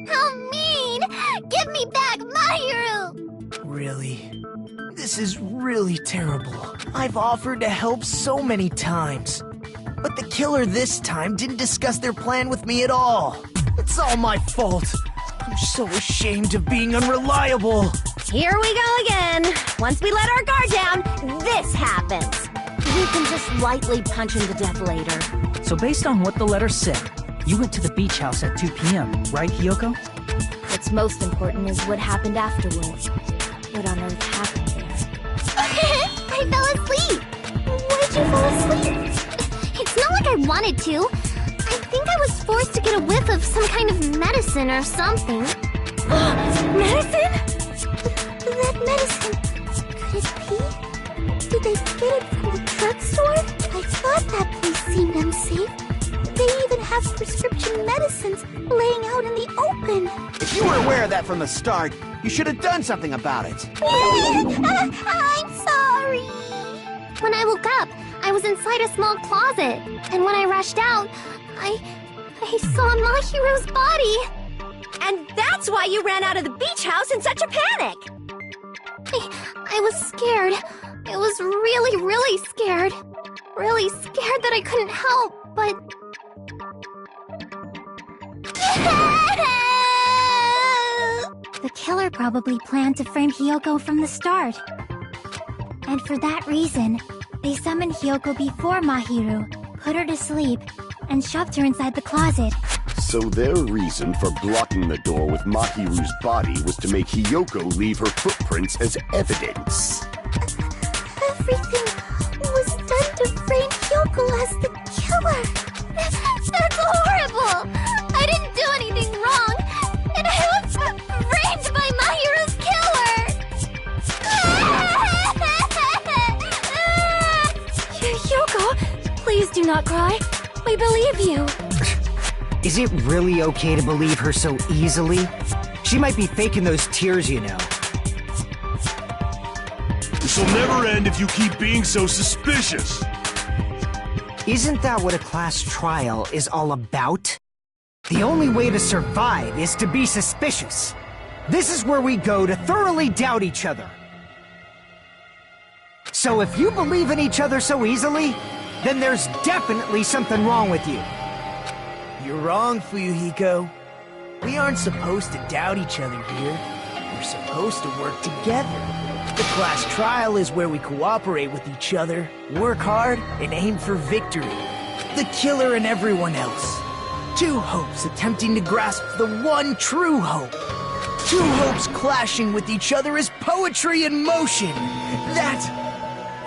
How mean! Give me back Mahiru! Really? This is really terrible. I've offered to help so many times. But the killer this time didn't discuss their plan with me at all. It's all my fault. I'm so ashamed of being unreliable. Here we go again. Once we let our guard down, this happens. We can just lightly punch him to death later. So based on what the letter said, you went to the beach house at 2 p.m., right, Hiyoko? What's most important is what happened afterwards. What on earth happened there? I fell asleep! Why'd you fall asleep? It's not like I wanted to. I think I was forced to get a whiff of some kind of medicine or something. Medicine? That medicine... Could it be? Did they get it from the drugstore? I thought that place seemed unsafe. They even have prescription medicines laying out in the open. If you were aware of that from the start, you should have done something about it. I'm sorry. When I woke up, I was inside a small closet. And when I rushed out, I saw Mahiru's body. And that's why you ran out of the beach house in such a panic! I was scared. I was really, really scared. Really scared that I couldn't help, but... The killer probably planned to frame Hiyoko from the start. And for that reason, they summoned Hiyoko before Mahiru, put her to sleep, and shoved her inside the closet. So their reason for blocking the door with Mahiru's body was to make Hiyoko leave her footprints as evidence. Everything was done to frame Hiyoko as the killer. That's horrible! I didn't do anything wrong, and I was framed by Mahiru's killer! Hiyoko, please do not cry. We believe you. Is it really okay to believe her so easily? She might be faking those tears, you know. This'll never end if you keep being so suspicious. Isn't that what a class trial is all about? The only way to survive is to be suspicious. This is where we go to thoroughly doubt each other. So if you believe in each other so easily, then there's definitely something wrong with you. You're wrong, Fuyuhiko. We aren't supposed to doubt each other here. We're supposed to work together. The class trial is where we cooperate with each other, work hard, and aim for victory. The killer and everyone else. Two hopes attempting to grasp the one true hope. Two hopes clashing with each other is poetry in motion. That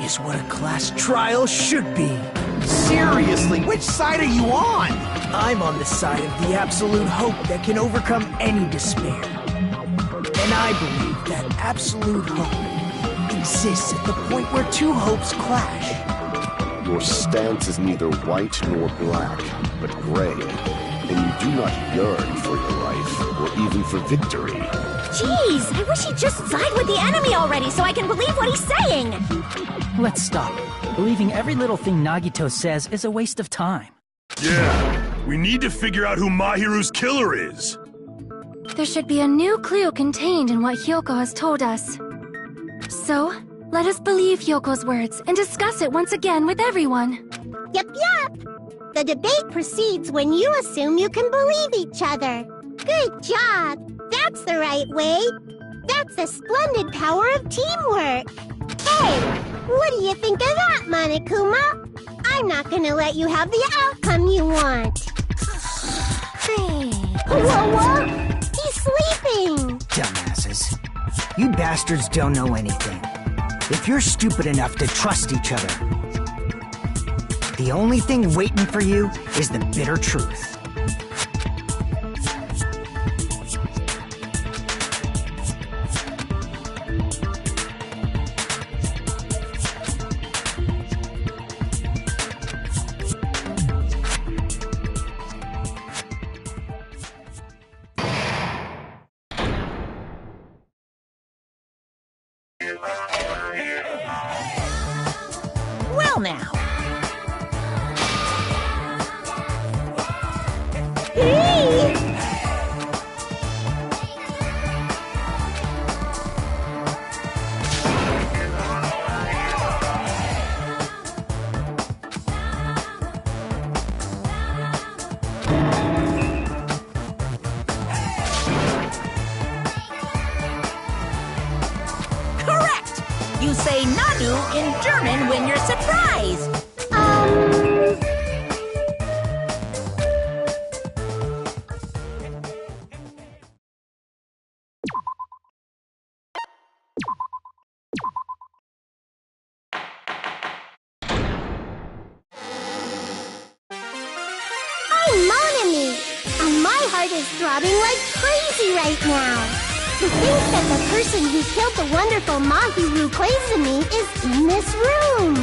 is what a class trial should be. Seriously, which side are you on? I'm on the side of the absolute hope that can overcome any despair. And I believe that absolute hope exists at the point where two hopes clash. Your stance is neither white nor black, but gray. And you do not yearn for your life, or even for victory. Jeez, I wish he'd just side with the enemy already so I can believe what he's saying! Let's stop. Believing every little thing Nagito says is a waste of time. Yeah, we need to figure out who Mahiru's killer is. There should be a new clue contained in what Hyoko has told us. So, let us believe Hyoko's words and discuss it once again with everyone. Yep. The debate proceeds when you assume you can believe each other. Good job! That's the right way! That's the splendid power of teamwork! Hey, what do you think of that, Monokuma? I'm not gonna let you have the outcome you want. Whoa! He's sleeping! Dumbasses. You bastards don't know anything. If you're stupid enough to trust each other, the only thing waiting for you is the bitter truth. Well now, Hey! correct! You say Nanu in German when you're surprised. I'm Monami, and my heart is throbbing like crazy right now. To think that the person who killed the wonderful Mahiru Koizumi is in this room.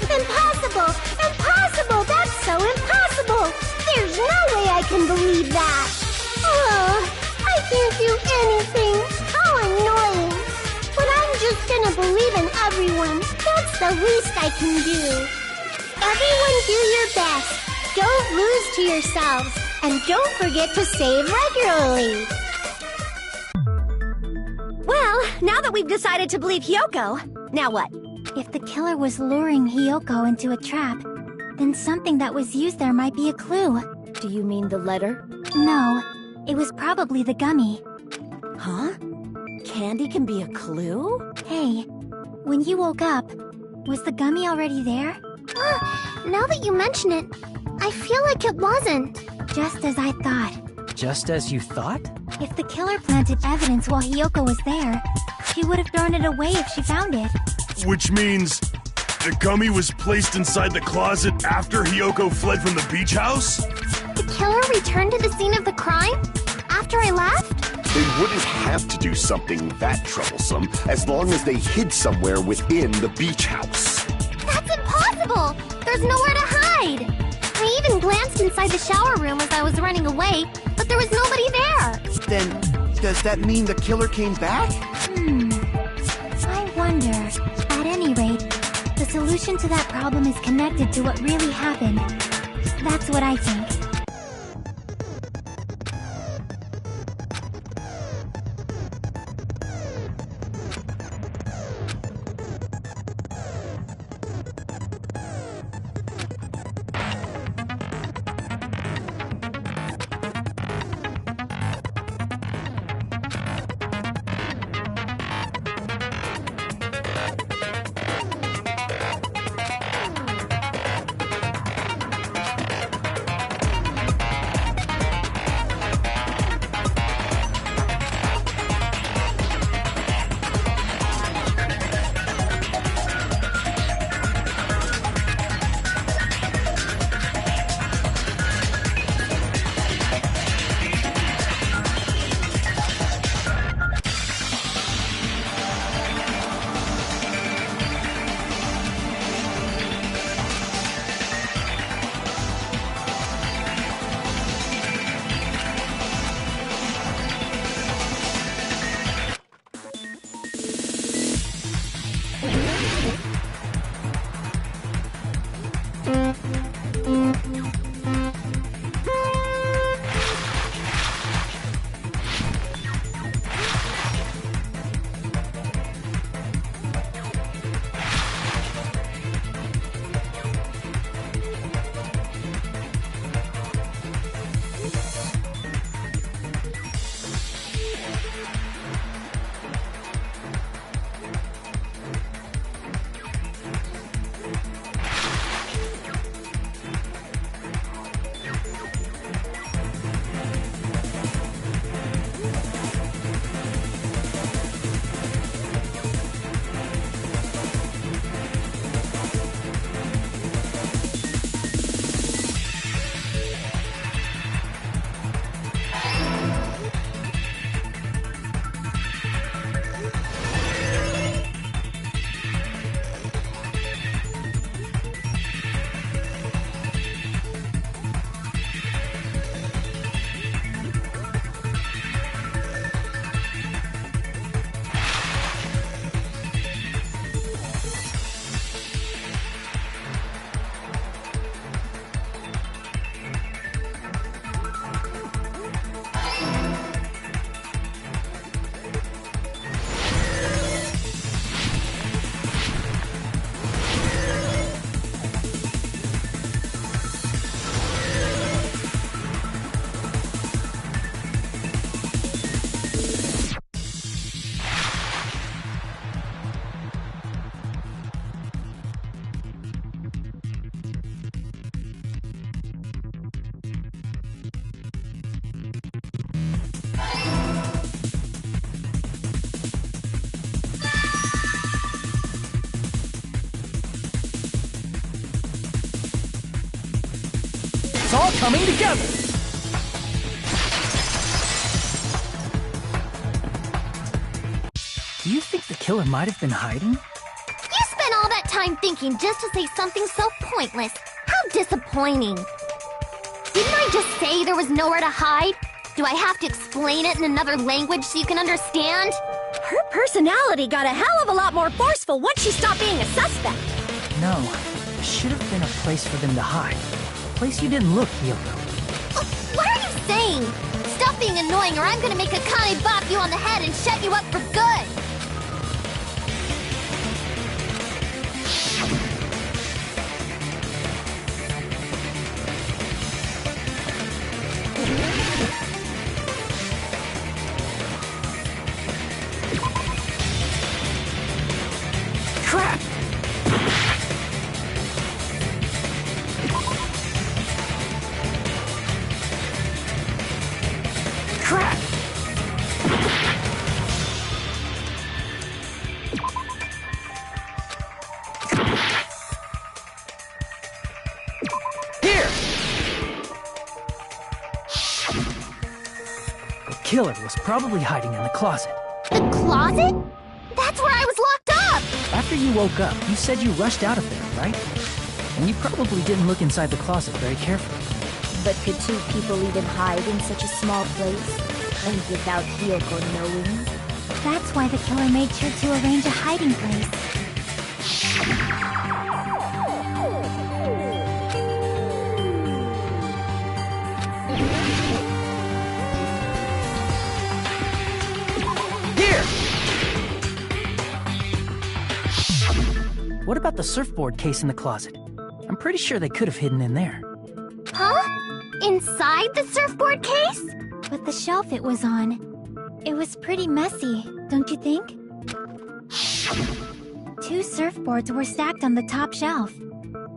Impossible! Impossible! That's so impossible! There's no way I can believe that! Oh, I can't do anything! How annoying! But I'm just gonna believe in everyone. That's the least I can do. Everyone do your best. Don't lose to yourselves. And don't forget to save regularly. Well, now that we've decided to believe Hyoko, now what? If the killer was luring Hyoko into a trap, then something that was used there might be a clue. Do you mean the letter? No, it was probably the gummy. Huh? Candy can be a clue? Hey, when you woke up, was the gummy already there? Now that you mention it, I feel like it wasn't. Just as I thought. Just as you thought? If the killer planted evidence while Hyoko was there, she would have thrown it away if she found it. Which means the gummy was placed inside the closet after Hyoko fled from the beach house? The killer returned to the scene of the crime? After I left? They wouldn't have to do something that troublesome as long as they hid somewhere within the beach house. That's impossible! There's nowhere to hide! I even glanced inside the shower room as I was running away, but there was nobody there! Then, does that mean the killer came back? I wonder. At any rate, the solution to that problem is connected to what really happened. That's what I think. all coming together! Do you think the killer might have been hiding? You spent all that time thinking just to say something so pointless. How disappointing. Didn't I just say there was nowhere to hide? Do I have to explain it in another language so you can understand? Her personality got a hell of a lot more forceful once she stopped being a suspect. No, there should have been a place for them to hide. A place you didn't look, Hiyoko. What are you saying? Stop being annoying or I'm gonna make Akane bop you on the head and shut you up for good! Crap! Crap! Here! The killer was probably hiding in the closet. The closet? That's where I was locked up! After you woke up, you said you rushed out of there, right? And you probably didn't look inside the closet very carefully. But could two people even hide in such a small place? And without Hiyoko knowing? That's why the killer made sure to arrange a hiding place. Here! What about the surfboard case in the closet? I'm pretty sure they could have hidden in there. Huh? Inside the surfboard case? But the shelf it was on, it was pretty messy, don't you think? Two surfboards were stacked on the top shelf.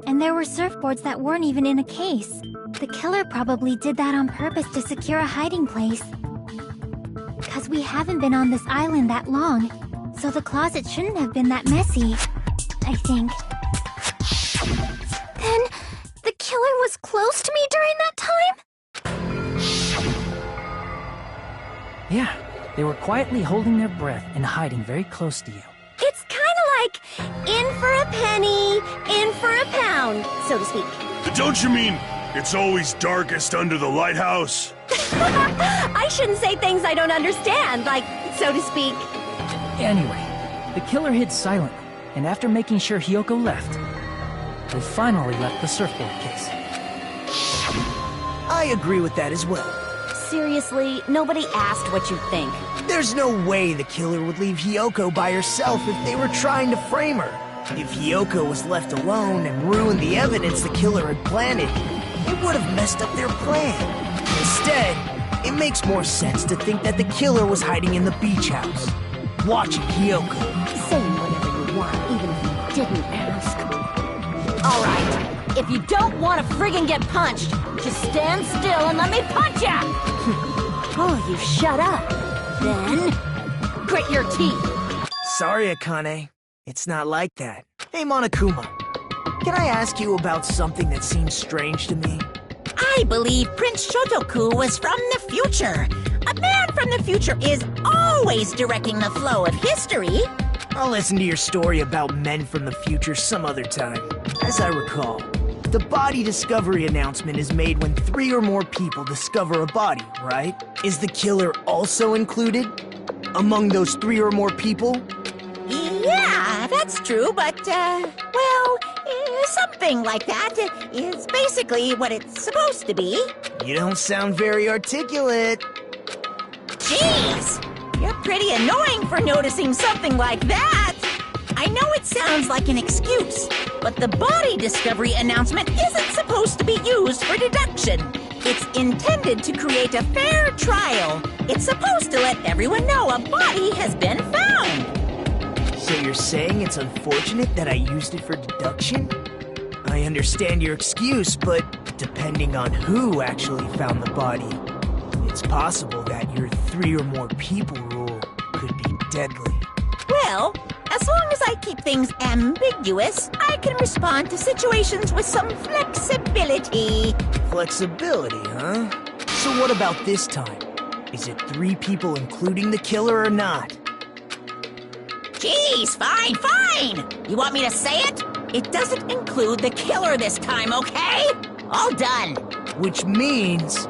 And there were surfboards that weren't even in a case. The killer probably did that on purpose to secure a hiding place. 'Cause we haven't been on this island that long, so the closet shouldn't have been that messy, I think. Then, the killer was close to me during that time? Yeah, they were quietly holding their breath and hiding very close to you. It's kind of like in for a penny, in for a pound, so to speak. Don't you mean it's always darkest under the lighthouse? I shouldn't say things I don't understand, like, so to speak. Anyway, the killer hid silently, and after making sure Hiyoko left, they finally left the surfboard case. I agree with that as well. Seriously, nobody asked what you think. There's no way the killer would leave Hiyoko by herself if they were trying to frame her. If Hiyoko was left alone and ruined the evidence the killer had planted, it would have messed up their plan. Instead, it makes more sense to think that the killer was hiding in the beach house, watching Hiyoko. Saying whatever you want, even if you didn't ask. Alright, if you don't want to friggin' get punched, just stand still and let me punch ya! Oh, you shut up. Then, grit your teeth. Sorry, Akane. It's not like that. Hey, Monokuma. Can I ask you about something that seems strange to me? I believe Prince Shotoku was from the future. A man from the future is always directing the flow of history. I'll listen to your story about men from the future some other time. As I recall, the body discovery announcement is made when 3 or more people discover a body, right? Is the killer also included among those 3 or more people? Yeah, that's true, but, something like that is basically what it's supposed to be. You don't sound very articulate. Jeez! You're pretty annoying for noticing something like that! I know it sounds like an excuse, but the body discovery announcement isn't supposed to be used for deduction. It's intended to create a fair trial. It's supposed to let everyone know a body has been found. So you're saying it's unfortunate that I used it for deduction? I understand your excuse, but depending on who actually found the body, it's possible that your 3 or more people rule could be deadly. Well, As long as I keep things ambiguous, I can respond to situations with some flexibility. Flexibility, huh? So what about this time? Is it 3 people including the killer or not? Jeez, fine. You want me to say it? It doesn't include the killer this time, okay? All done. Which means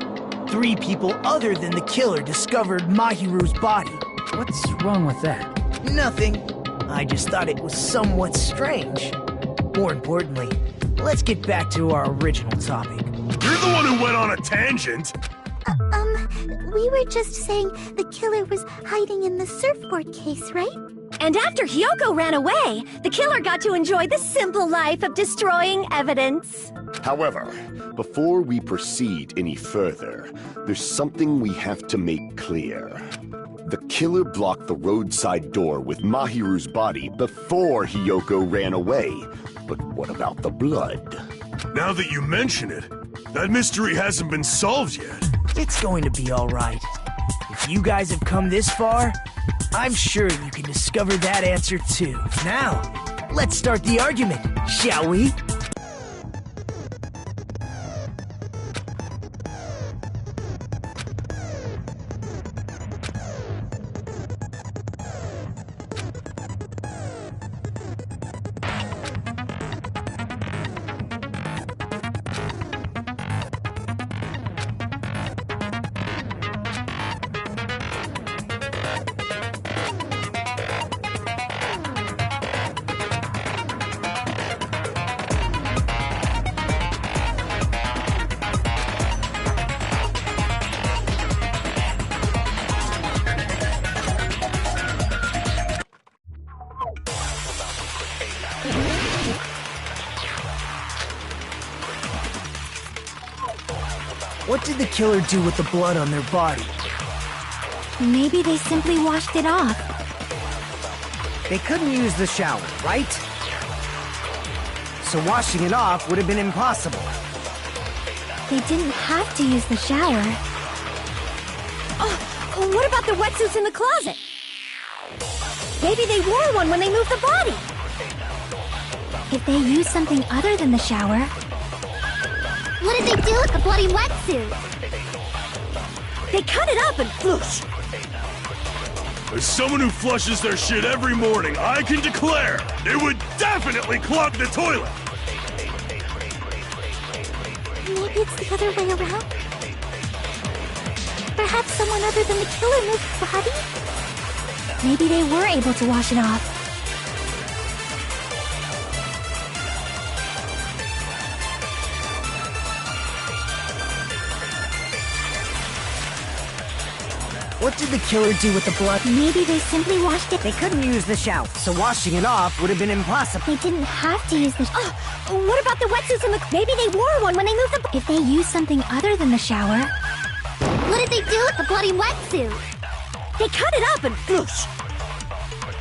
3 people other than the killer discovered Mahiru's body. What's wrong with that? Nothing. I just thought it was somewhat strange. More importantly, let's get back to our original topic. You're the one who went on a tangent. We were just saying the killer was hiding in the surfboard case, right? And after Hyoko ran away, the killer got to enjoy the simple life of destroying evidence. However, before we proceed any further, there's something we have to make clear. The killer blocked the roadside door with Mahiru's body before Hyoko ran away. But what about the blood? Now that you mention it, that mystery hasn't been solved yet. It's going to be all right. If you guys have come this far, I'm sure you can discover that answer too. Now, let's start the argument, shall we? What did the killer do with the blood on their body? Maybe they simply washed it off. They couldn't use the shower, right? So washing it off would have been impossible. They didn't have to use the shower. Oh, what about the wetsuits in the closet? Maybe they wore one when they moved the body. If they used something other than the shower... What did they do with the bloody wetsuit? They cut it up and floosh. As someone who flushes their shit every morning, I can declare it would definitely clog the toilet! Maybe it's the other way around? Perhaps someone other than the killer moved the body? Maybe they were able to wash it off. What did the killer do with the blood? Maybe they simply washed it. They couldn't use the shower, so washing it off would have been impossible. They didn't have to use the... Oh, what about the wetsuits in the... Maybe they wore one when they moved the... If they used something other than the shower... What did they do with the bloody wetsuit? They cut it up and floosh.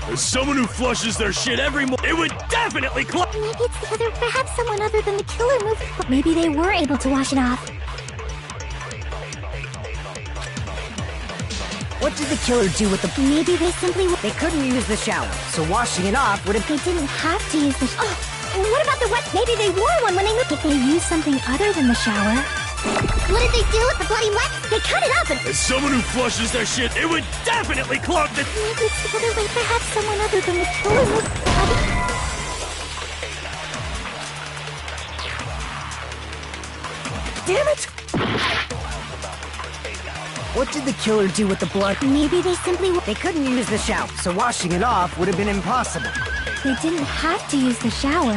As someone who flushes their shit every morning, it would definitely clog... Maybe it's the other... Perhaps someone other than the killer moved... Maybe they were able to wash it off. What did the killer do with the... Maybe they simply... They couldn't use the shower, so washing it off would have... They didn't have to use the... What about the wet... Maybe they wore one when they moved... If they used something other than the shower... What did they do with the bloody wet... They cut it up and... As someone who flushes their shit, it would definitely clog the... Maybe it's the other way. Perhaps someone other than the killer moved the body. Damn it! What did the killer do with the blood? Maybe they simply... They couldn't use the shower, so washing it off would have been impossible. They didn't have to use the shower.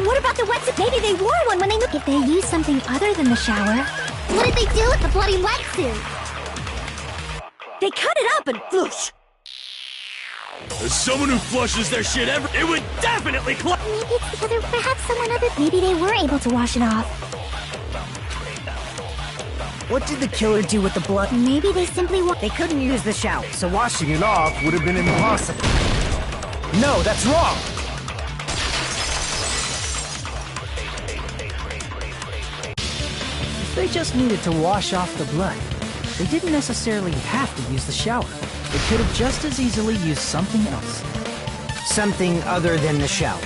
What about the wetsuit? Maybe they wore one when they moved... If they used something other than the shower... What did they do with the bloody wetsuit? They cut it up and floosh. As someone who flushes their shit every... It would definitely clog... Maybe it's the other... Perhaps someone other... Maybe they were able to wash it off. What did the killer do with the blood? Maybe they simply... They couldn't use the shower, so washing it off would have been impossible. No, that's wrong! They just needed to wash off the blood. They didn't necessarily have to use the shower. They could have just as easily used something else. Something other than the shower.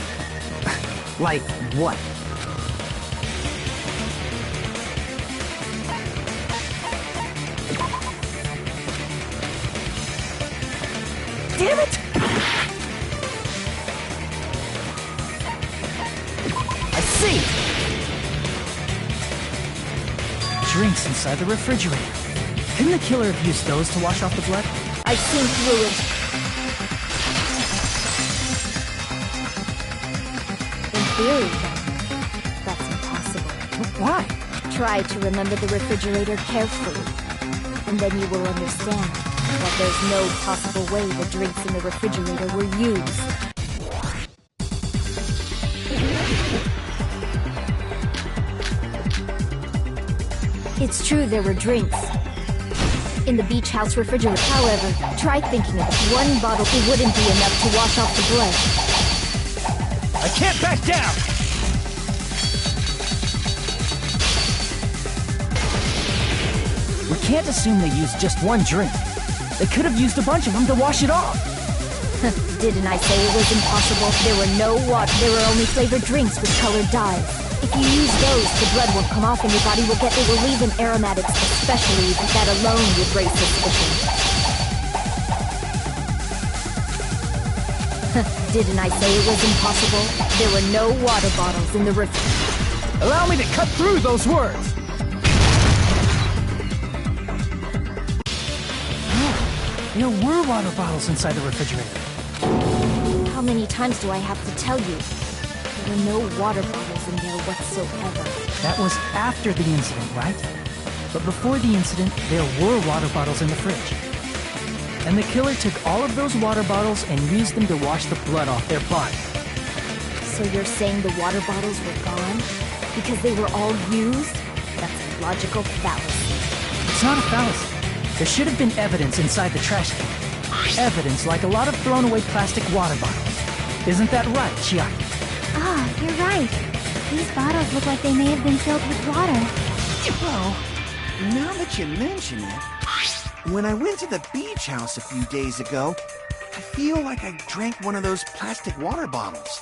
Like what? Damn it! I see! Drinks inside the refrigerator. Couldn't the killer have used those to wash off the blood? I've seen through it. In theory, then, that's impossible. Why? Try to remember the refrigerator carefully, and then you will understand that there's no possible way the drinks in the refrigerator were used. It's true there were drinks in the beach house refrigerator. However, try thinking of it. One bottle, it wouldn't be enough to wash off the blood. I can't back down! We can't assume they used just one drink. They could have used a bunch of them to wash it off. Didn't I say it was impossible? There were no water. There were only flavored drinks with colored dyes. If you use those, the blood won't come off and your body will get... It will leave an aromatics, especially that alone would raise suspicion. Didn't I say it was impossible? There were no water bottles in the Allow me to cut through those words! There were water bottles inside the refrigerator. How many times do I have to tell you? There were no water bottles in there whatsoever. That was after the incident, right? But before the incident, there were water bottles in the fridge. And the killer took all of those water bottles and used them to wash the blood off their body. So you're saying the water bottles were gone? Because they were all used? That's a logical fallacy. It's not a fallacy. There should have been evidence inside the trash can. Evidence like a lot of thrown away plastic water bottles. Isn't that right, Chiaki? Ah, you're right. These bottles look like they may have been filled with water. Well, now that you mention it, when I went to the beach house a few days ago, I feel like I drank one of those plastic water bottles.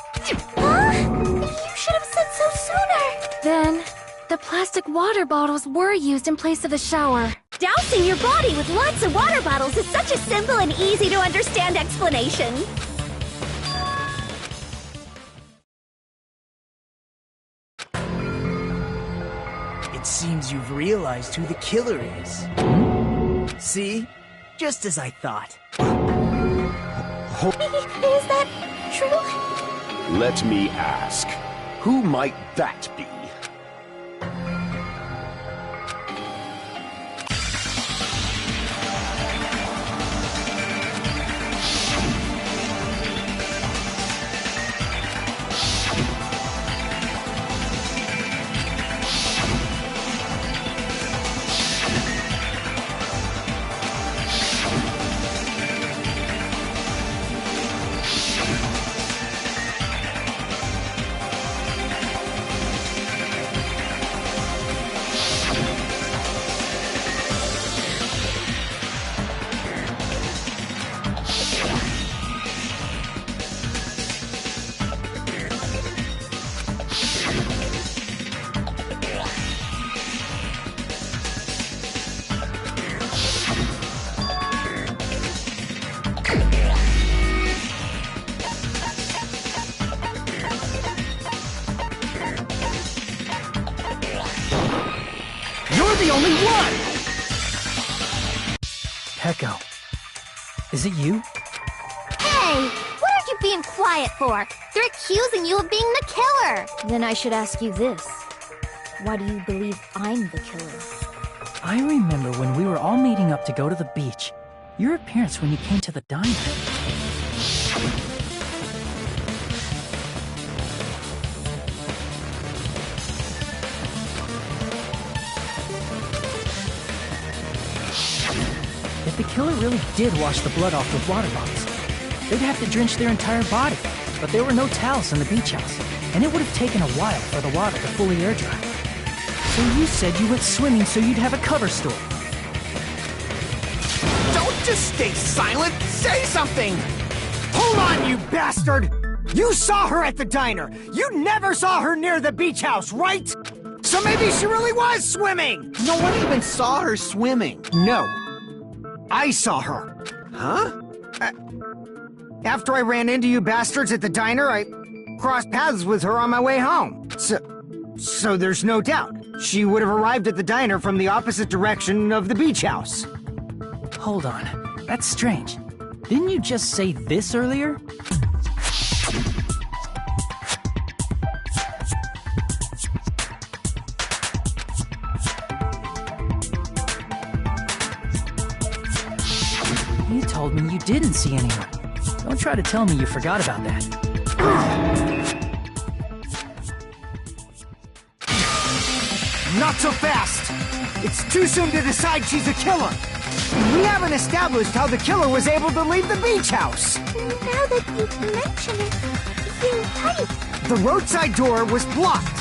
Huh? You should have said so sooner. Then, the plastic water bottles were used in place of a shower. Dousing your body with lots of water bottles is such a simple and easy to understand explanation. It seems you've realized who the killer is. See? Just as I thought. Is that true? Let me ask, who might that be? The only one! Peko, is it you? Hey! What are you being quiet for? They're accusing you of being the killer! Then I should ask you this. Why do you believe I'm the killer? I remember when we were all meeting up to go to the beach. Your appearance when you came to the diner. If the killer really did wash the blood off with water bottles, they'd have to drench their entire body. But there were no towels in the beach house, and it would have taken a while for the water to fully air dry. So you said you went swimming so you'd have a cover story. Don't just stay silent! Say something! Who Hold on, you bastard! You saw her at the diner! You never saw her near the beach house, right? So maybe she really was swimming! No one even saw her swimming. No. I saw her. Huh? After I ran into you bastards at the diner, I crossed paths with her on my way home. So there's no doubt. She would have arrived at the diner from the opposite direction of the beach house. Hold on. That's strange. Didn't you just say this earlier? You told me you didn't see anyone. Don't try to tell me you forgot about that. Not so fast! It's too soon to decide she's a killer! We haven't established how the killer was able to leave the beach house! Now that you mention it, you're right. The roadside door was blocked.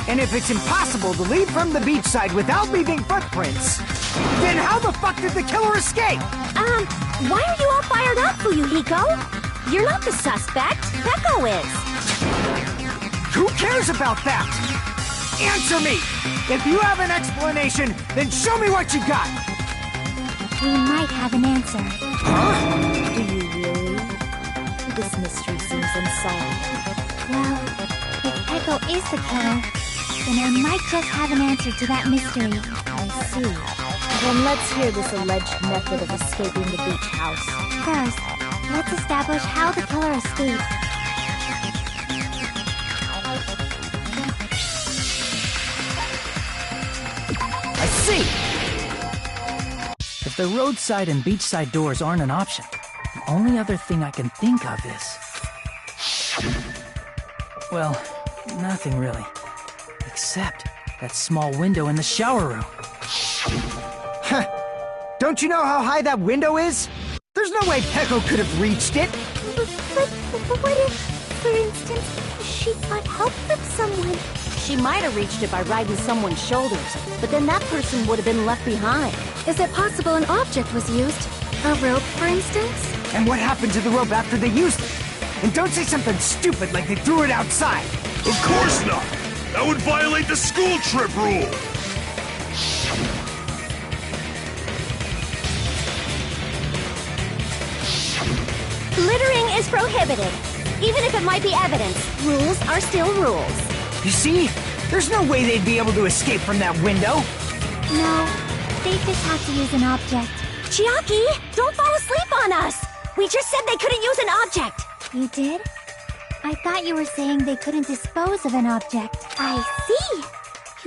And if it's impossible to leave from the beachside without leaving footprints, then how the fuck did the killer escape? Why are you all fired up, Fuyuhiko? You're not the suspect. Peko is. Who cares about that? Answer me! If you have an explanation, then show me what you got! We might have an answer. Huh? Do you really? This mystery seems unsolved. Well, if Peko is the killer, then I might just have an answer to that mystery. I see. Then let's hear this alleged method of escaping the beach house. First, let's establish how the killer escaped. I see! If the roadside and beachside doors aren't an option, the only other thing I can think of is... Well, nothing really. Except that small window in the shower room. Huh. Don't you know how high that window is? There's no way Peko could have reached it! But what if, for instance, she got help from someone? She might have reached it by riding someone's shoulders, but then that person would have been left behind. Is it possible an object was used? A rope, for instance? And what happened to the rope after they used it? And don't say something stupid like they threw it outside! Of course not! That would violate the school trip rule! Littering is prohibited. Even if it might be evidence, rules are still rules. You see? There's no way they'd be able to escape from that window! No, they just had to use an object. Chiaki, don't fall asleep on us! We just said they couldn't use an object! You did? I thought you were saying they couldn't dispose of an object. I see!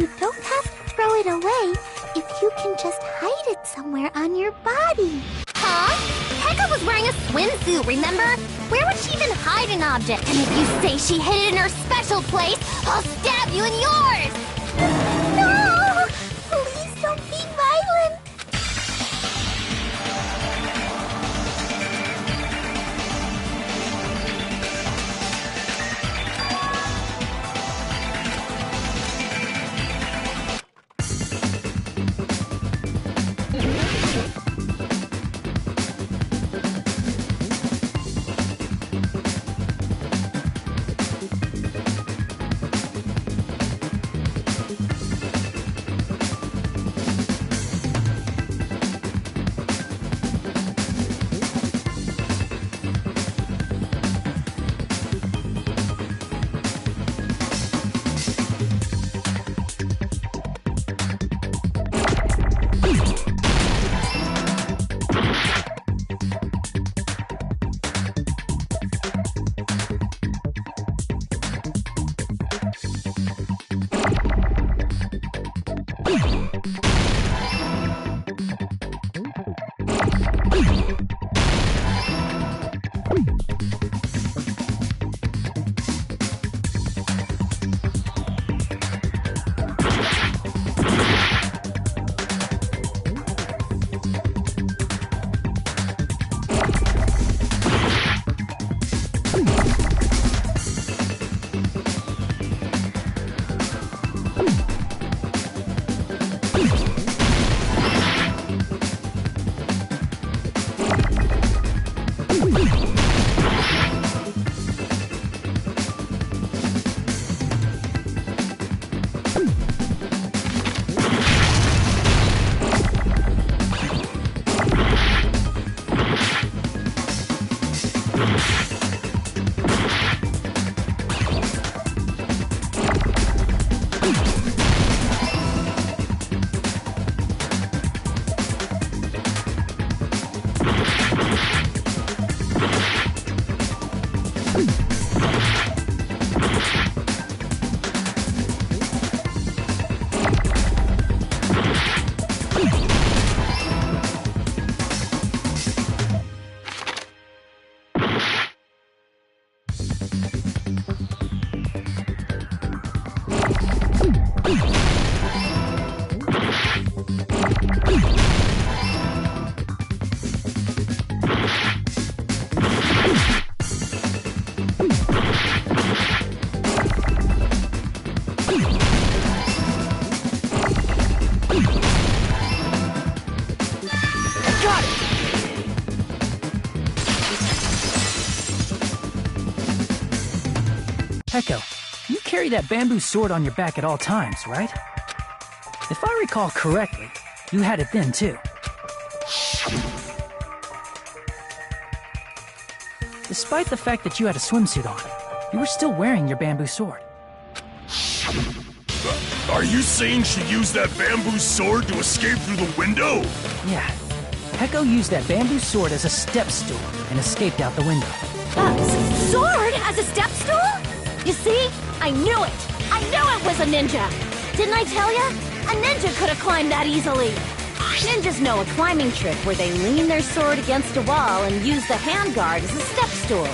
You don't have to throw it away if you can just hide it somewhere on your body. Huh? Pekka was wearing a swimsuit, remember? Where would she even hide an object? And if you say she hid it in her special place, I'll stab you in yours! No! Please don't be violent! Got it! Peko, you carry that bamboo sword on your back at all times, right? If I recall correctly, you had it then too. Despite the fact that you had a swimsuit on, you were still wearing your bamboo sword. Are you saying she used that bamboo sword to escape through the window? Yeah. Peko used that bamboo sword as a step stool and escaped out the window. Sword as a step stool? You see? I knew it! I knew it was a ninja! Didn't I tell ya? A ninja could have climbed that easily! Ninjas know a climbing trick where they lean their sword against a wall and use the handguard as a step stool.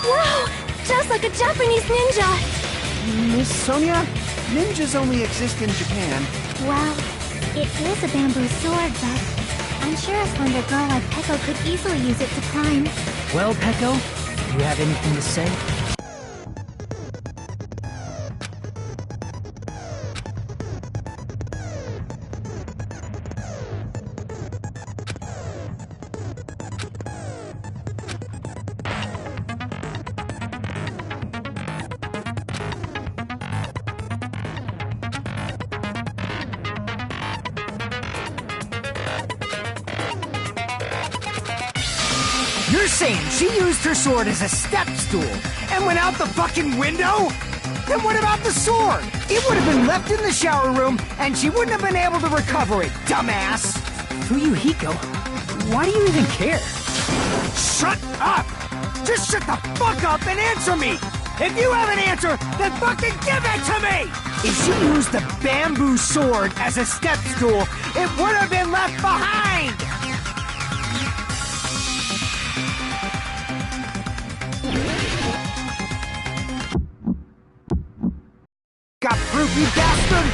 Wow! Just like a Japanese ninja! Miss Sonia, ninjas only exist in Japan. Well, it is a bamboo sword, but I'm sure a slender girl like Peko could easily use it to climb. Well, Peko, do you have anything to say? You're saying she used her sword as a step stool and went out the fucking window? Then what about the sword? It would have been left in the shower room and she wouldn't have been able to recover it, dumbass! Fuyuhiko, why do you even care? Shut up! Just shut the fuck up and answer me! If you have an answer, then fucking give it to me! If she used the bamboo sword as a step stool, it would have been left behind! Got proof, you bastard?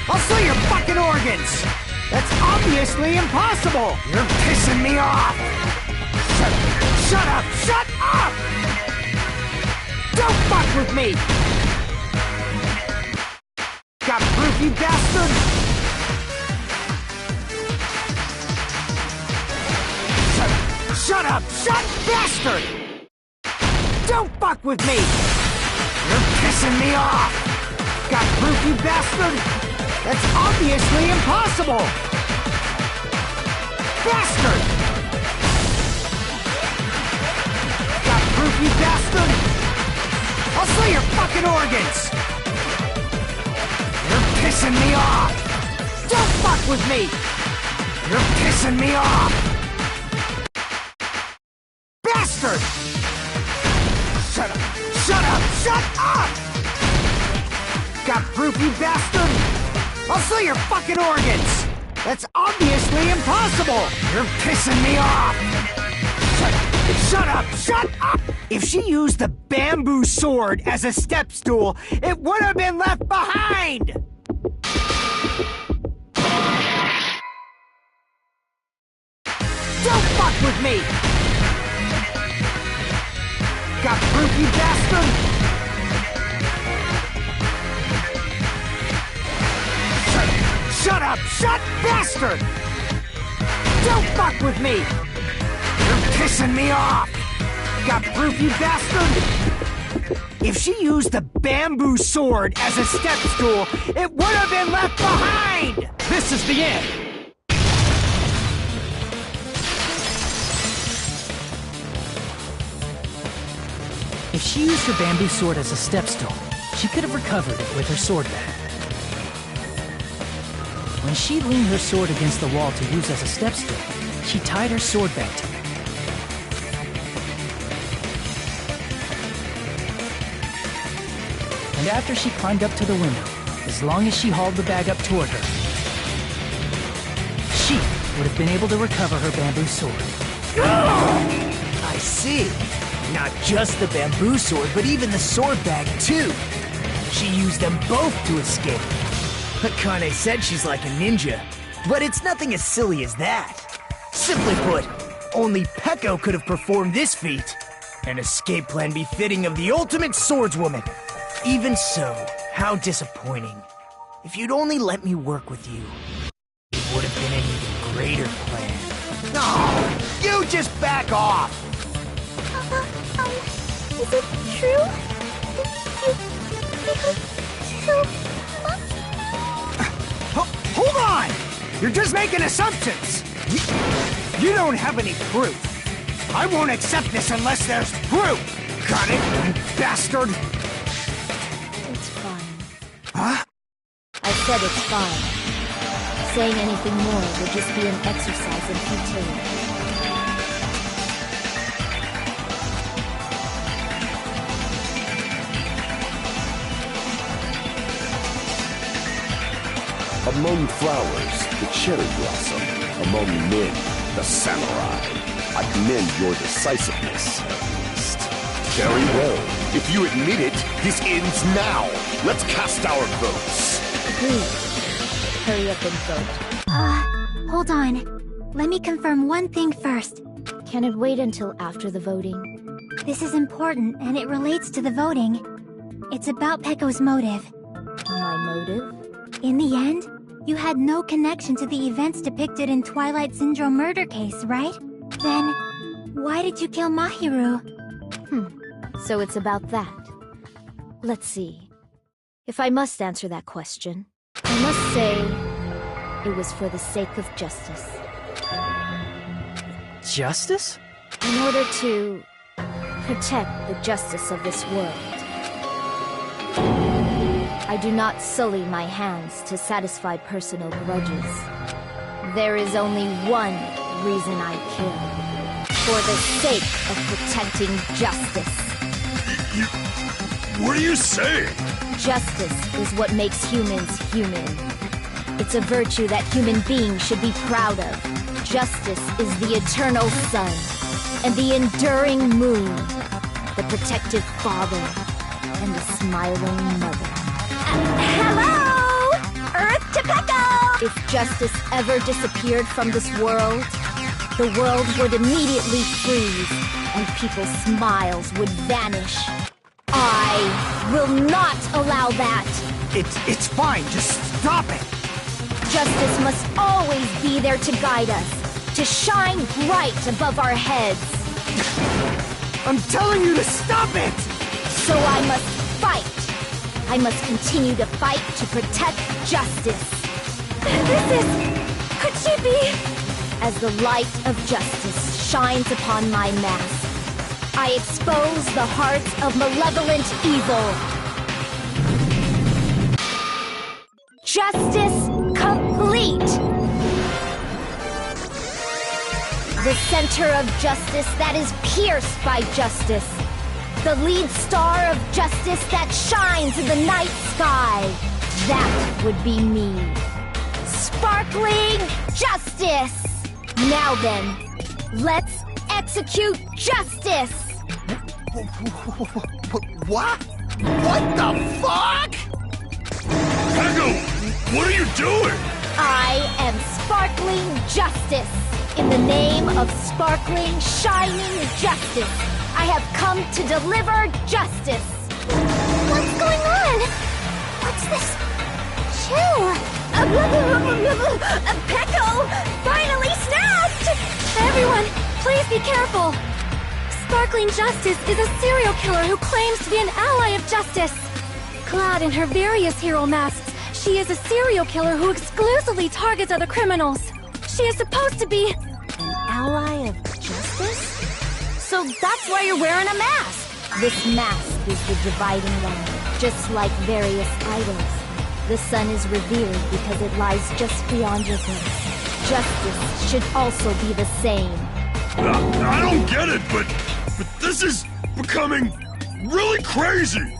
I'll sell your fucking organs! That's obviously impossible! You're pissing me off! Shut up! Shut up! Don't fuck with me! Got proof, you bastard? Shut up! Shut bastard! Don't fuck with me! You're pissing me off! Got proof, you bastard? That's obviously impossible! Bastard! Got proof, you bastard? I'll sell your fucking organs! You're pissing me off! Don't fuck with me! You're pissing me off! Bastard! Shut up! Shut up! Shut up! Got proof, you bastard? I'll sell your fucking organs! That's obviously impossible! You're pissing me off! Shut up! Shut up! If she used the bamboo sword as a step stool, it would have been left behind! Don't fuck with me! Got proof, you bastard? Shut up! Shut bastard! Don't fuck with me! You're pissing me off! Got proof, you bastard? If she used the bamboo sword as a step stool, it would have been left behind! This is the end! If she used her bamboo sword as a step stool, she could have recovered it with her sword bag. When she leaned her sword against the wall to use as a step stool, she tied her sword bag to it. And after she climbed up to the window, as long as she hauled the bag up toward her, she would have been able to recover her bamboo sword. I see. Not just the bamboo sword, but even the sword bag, too. She used them both to escape. Akane said she's like a ninja. But it's nothing as silly as that. Simply put, only Peko could have performed this feat. An escape plan befitting of the ultimate swordswoman. Even so, how disappointing. If you'd only let me work with you, it would have been an even greater plan. No! You just back off! Is it true? Hold on! You're just making assumptions! You don't have any proof. I won't accept this unless there's proof! Got it, you bastard? It's fine. Huh? I said it's fine. Saying anything more would just be an exercise in futility. Among flowers, the cherry blossom. Among men, the samurai. I commend your decisiveness, at least. Very well. If you admit it, this ends now. Let's cast our votes. Please, hurry up and vote. Hold on. Let me confirm one thing first. Can it wait until after the voting? This is important, and it relates to the voting. It's about Peko's motive. My motive? In the end, you had no connection to the events depicted in Twilight Syndrome murder case, right? Then, why did you kill Mahiru? So it's about that. Let's see. If I must answer that question, I must say it was for the sake of justice. Justice? In order to protect the justice of this world. I do not sully my hands to satisfy personal grudges. There is only one reason I kill. For the sake of protecting justice. What are you saying? Justice is what makes humans human. It's a virtue that human beings should be proud of. Justice is the eternal sun and the enduring moon, the protective father and the smiling mother. Hello! Earth to Peko! If justice ever disappeared from this world, the world would immediately freeze and people's smiles would vanish. I will not allow that! It's fine, just stop it! Justice must always be there to guide us, to shine bright above our heads. I'm telling you to stop it! So I must fight. I must continue to fight to protect justice. Could she be? As the light of justice shines upon my mask, I expose the hearts of malevolent evil. Justice complete! The center of justice that is pierced by justice. The lead star of justice that shines in the night sky. That would be me. Sparkling justice! Now then, let's execute justice! What? What the fuck? Peko, what are you doing? I am sparkling justice. In the name of sparkling, shining justice, I have come to deliver justice. What's going on? What's this? Chill. Peko finally snapped! Everyone, please be careful. Sparkling Justice is a serial killer who claims to be an ally of justice. Clad in her various hero masks, she is a serial killer who exclusively targets other criminals. She is supposed to be an ally of justice? So that's why you're wearing a mask. This mask is the dividing line, just like various idols. The sun is revered because it lies just beyond your face. Justice should also be the same. I don't get it, but this is becoming really crazy.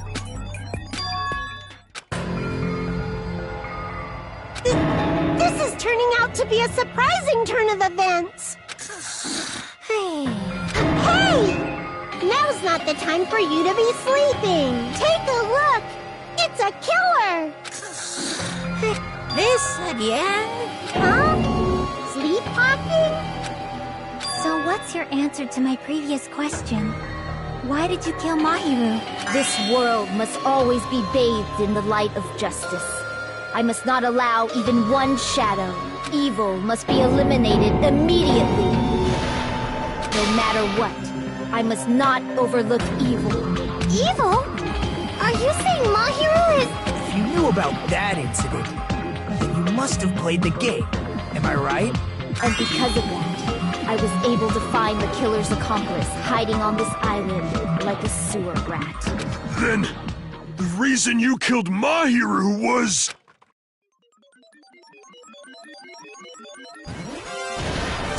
This is turning out to be a surprising turn of events. Hey! Now's not the time for you to be sleeping. Take a look. It's a killer. This again? Huh? What's your answer to my previous question? Why did you kill Mahiru? This world must always be bathed in the light of justice. I must not allow even one shadow. Evil must be eliminated immediately. No matter what, I must not overlook evil. Evil? Are you saying Mahiru is... If you knew about that incident, then you must have played the game. Am I right? And because of that, I was able to find the killer's accomplice hiding on this island like a sewer rat. Then, the reason you killed Mahiru was...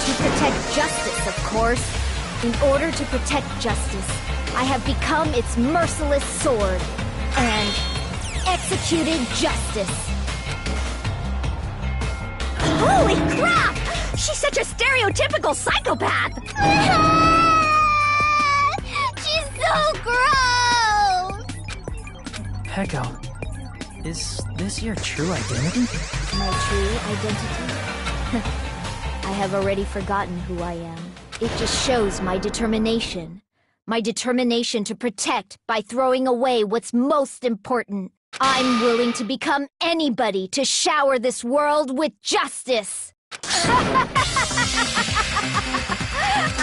To protect justice, of course. In order to protect justice, I have become its merciless sword and executed justice. Holy crap! She's such a stereotypical psychopath! She's so gross! Peko, is this your true identity? My true identity? I have already forgotten who I am. It just shows my determination. My determination to protect by throwing away what's most important. I'm willing to become anybody to shower this world with justice.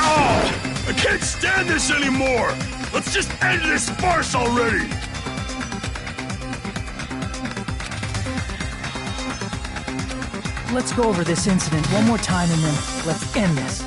Oh! I can't stand this anymore! Let's just end this farce already! Let's go over this incident one more time and then let's end this.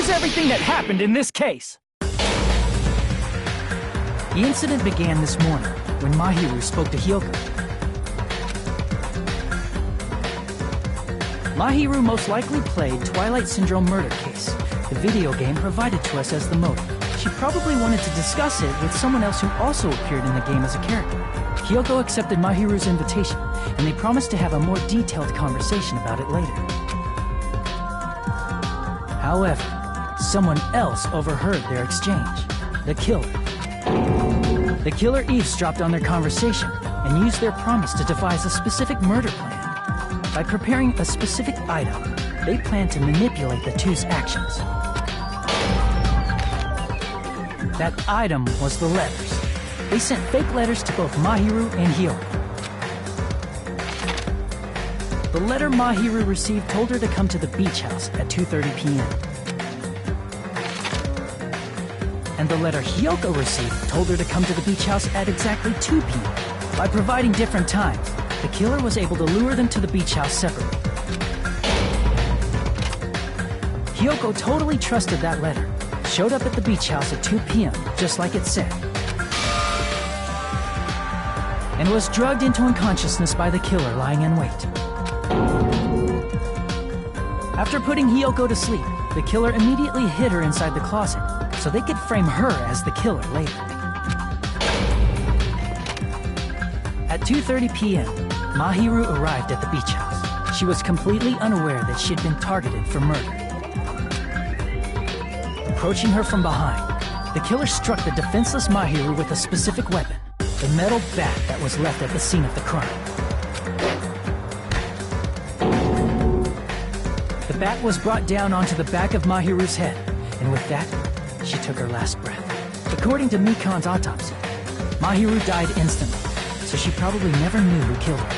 here's everything that happened in this case. The incident began this morning when Mahiru spoke to Hyoko. Mahiru most likely played Twilight Syndrome Murder Case, the video game provided to us as the motive. She probably wanted to discuss it with someone else who also appeared in the game as a character. Hyoko accepted Mahiru's invitation, and they promised to have a more detailed conversation about it later. However, someone else overheard their exchange. The killer. The killer eavesdropped on their conversation and used their promise to devise a specific murder plan. By preparing a specific item, they planned to manipulate the two's actions. That item was the letters. They sent fake letters to both Mahiru and Hyoko. The letter Mahiru received told her to come to the beach house at 2:30 p.m. And the letter Hyoko received told her to come to the beach house at exactly 2 p.m. By providing different times, the killer was able to lure them to the beach house separately. Hyoko totally trusted that letter, showed up at the beach house at 2 p.m., just like it said, and was drugged into unconsciousness by the killer lying in wait. After putting Hyoko to sleep, the killer immediately hid her inside the closet, so they could frame her as the killer later. At 2:30 p.m., Mahiru arrived at the beach house. She was completely unaware that she had been targeted for murder. Approaching her from behind, the killer struck the defenseless Mahiru with a specific weapon, the metal bat that was left at the scene of the crime. The bat was brought down onto the back of Mahiru's head, and with that, she took her last breath. According to Mikan's autopsy, Mahiru died instantly, so she probably never knew who killed her.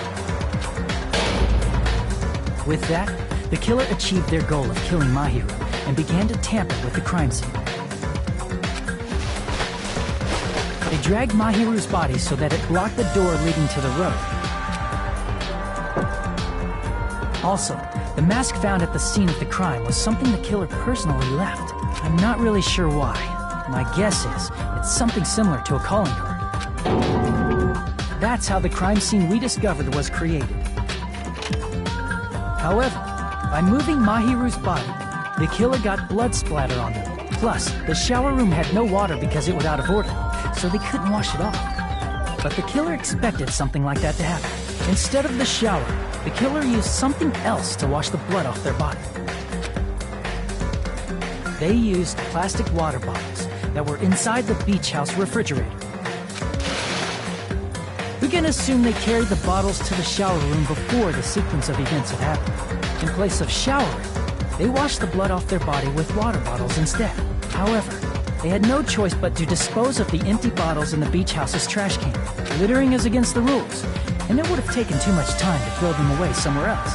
With that, the killer achieved their goal of killing Mahiru and began to tamper with the crime scene. They dragged Mahiru's body so that it blocked the door leading to the road. Also, the mask found at the scene of the crime was something the killer personally left. I'm not really sure why. My guess is it's something similar to a calling card. That's how the crime scene we discovered was created. However, by moving Mahiru's body, the killer got blood splatter on them. Plus, the shower room had no water because it was out of order, so they couldn't wash it off. But the killer expected something like that to happen. Instead of the shower, the killer used something else to wash the blood off their body. They used plastic water bottles that were inside the beach house refrigerator. We can assume they carried the bottles to the shower room before the sequence of events had happened. In place of showering, they washed the blood off their body with water bottles instead. However, they had no choice but to dispose of the empty bottles in the beach house's trash can. Littering is against the rules, and it would have taken too much time to throw them away somewhere else.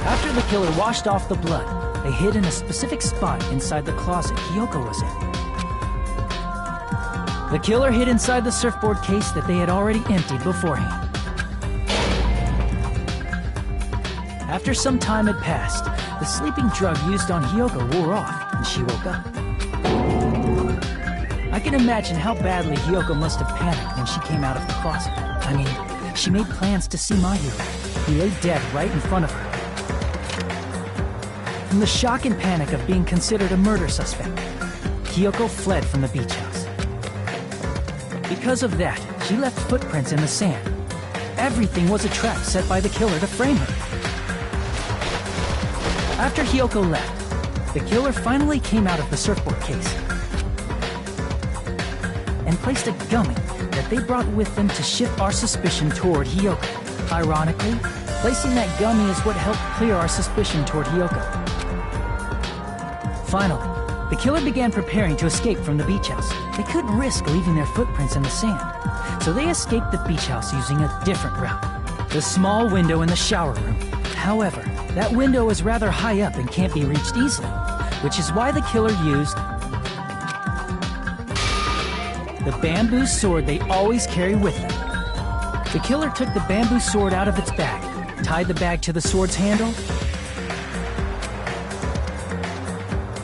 After the killer washed off the blood, they hid in a specific spot inside the closet Hyoko was in. The killer hid inside the surfboard case that they had already emptied beforehand. After some time had passed, the sleeping drug used on Hyoko wore off, and she woke up. I can imagine how badly Hyoko must have panicked when she came out of the closet. I mean, she made plans to see Mahiru, who lay dead right in front of her. From the shock and panic of being considered a murder suspect, Hyoko fled from the beach house. Because of that, she left footprints in the sand. Everything was a trap set by the killer to frame her. After Hyoko left, the killer finally came out of the surfboard case and placed a gummy that they brought with them to shift our suspicion toward Hyoko. Ironically, placing that gummy is what helped clear our suspicion toward Hyoko. Finally, the killer began preparing to escape from the beach house. They couldn't risk leaving their footprints in the sand, so they escaped the beach house using a different route. The small window in the shower room. However, that window is rather high up and can't be reached easily, which is why the killer used the bamboo sword they always carry with them. The killer took the bamboo sword out of its bag, tied the bag to the sword's handle,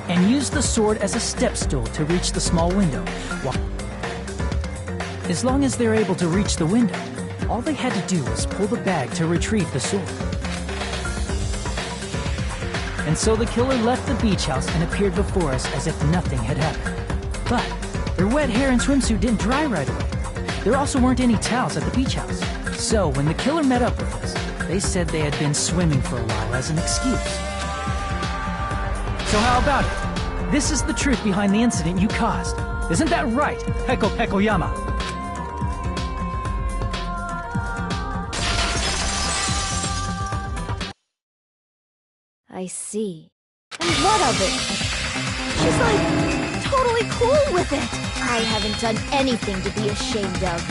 and used the sword as a step stool to reach the small window. As long as they're able to reach the window, all they had to do was pull the bag to retrieve the sword. And so the killer left the beach house and appeared before us as if nothing had happened. But their wet hair and swimsuit didn't dry right away. There also weren't any towels at the beach house. So when the killer met up with us, they said they had been swimming for a while as an excuse. So how about it? This is the truth behind the incident you caused. Isn't that right, Peko Pekoyama? I see. And what of it? She's like, totally cool with it. I haven't done anything to be ashamed of.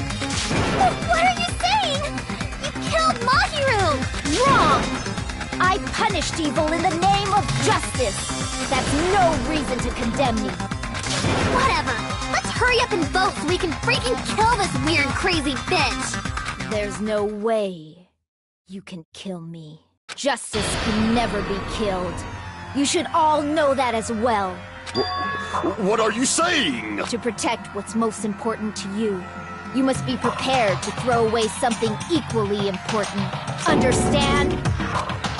What are you saying? You killed Mahiru! Wrong! I punished evil in the name of justice. That's no reason to condemn me. Whatever. Let's hurry up and vote so we can freaking kill this weird, crazy bitch. There's no way you can kill me. Justice can never be killed. You should all know that as well. What are you saying? To protect what's most important to you, you must be prepared to throw away something equally important. Understand?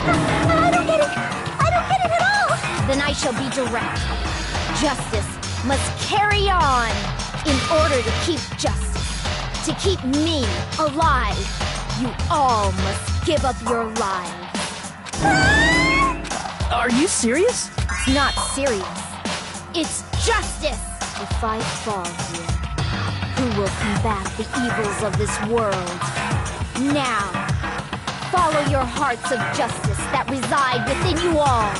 I don't get it. I don't get it at all. Then I shall be direct. Justice must carry on in order to keep justice. To keep me alive, you all must give up your lives. Are you serious? It's not serious. It's justice! If I fall here, who will combat the evils of this world? Now, follow your hearts of justice that reside within you all,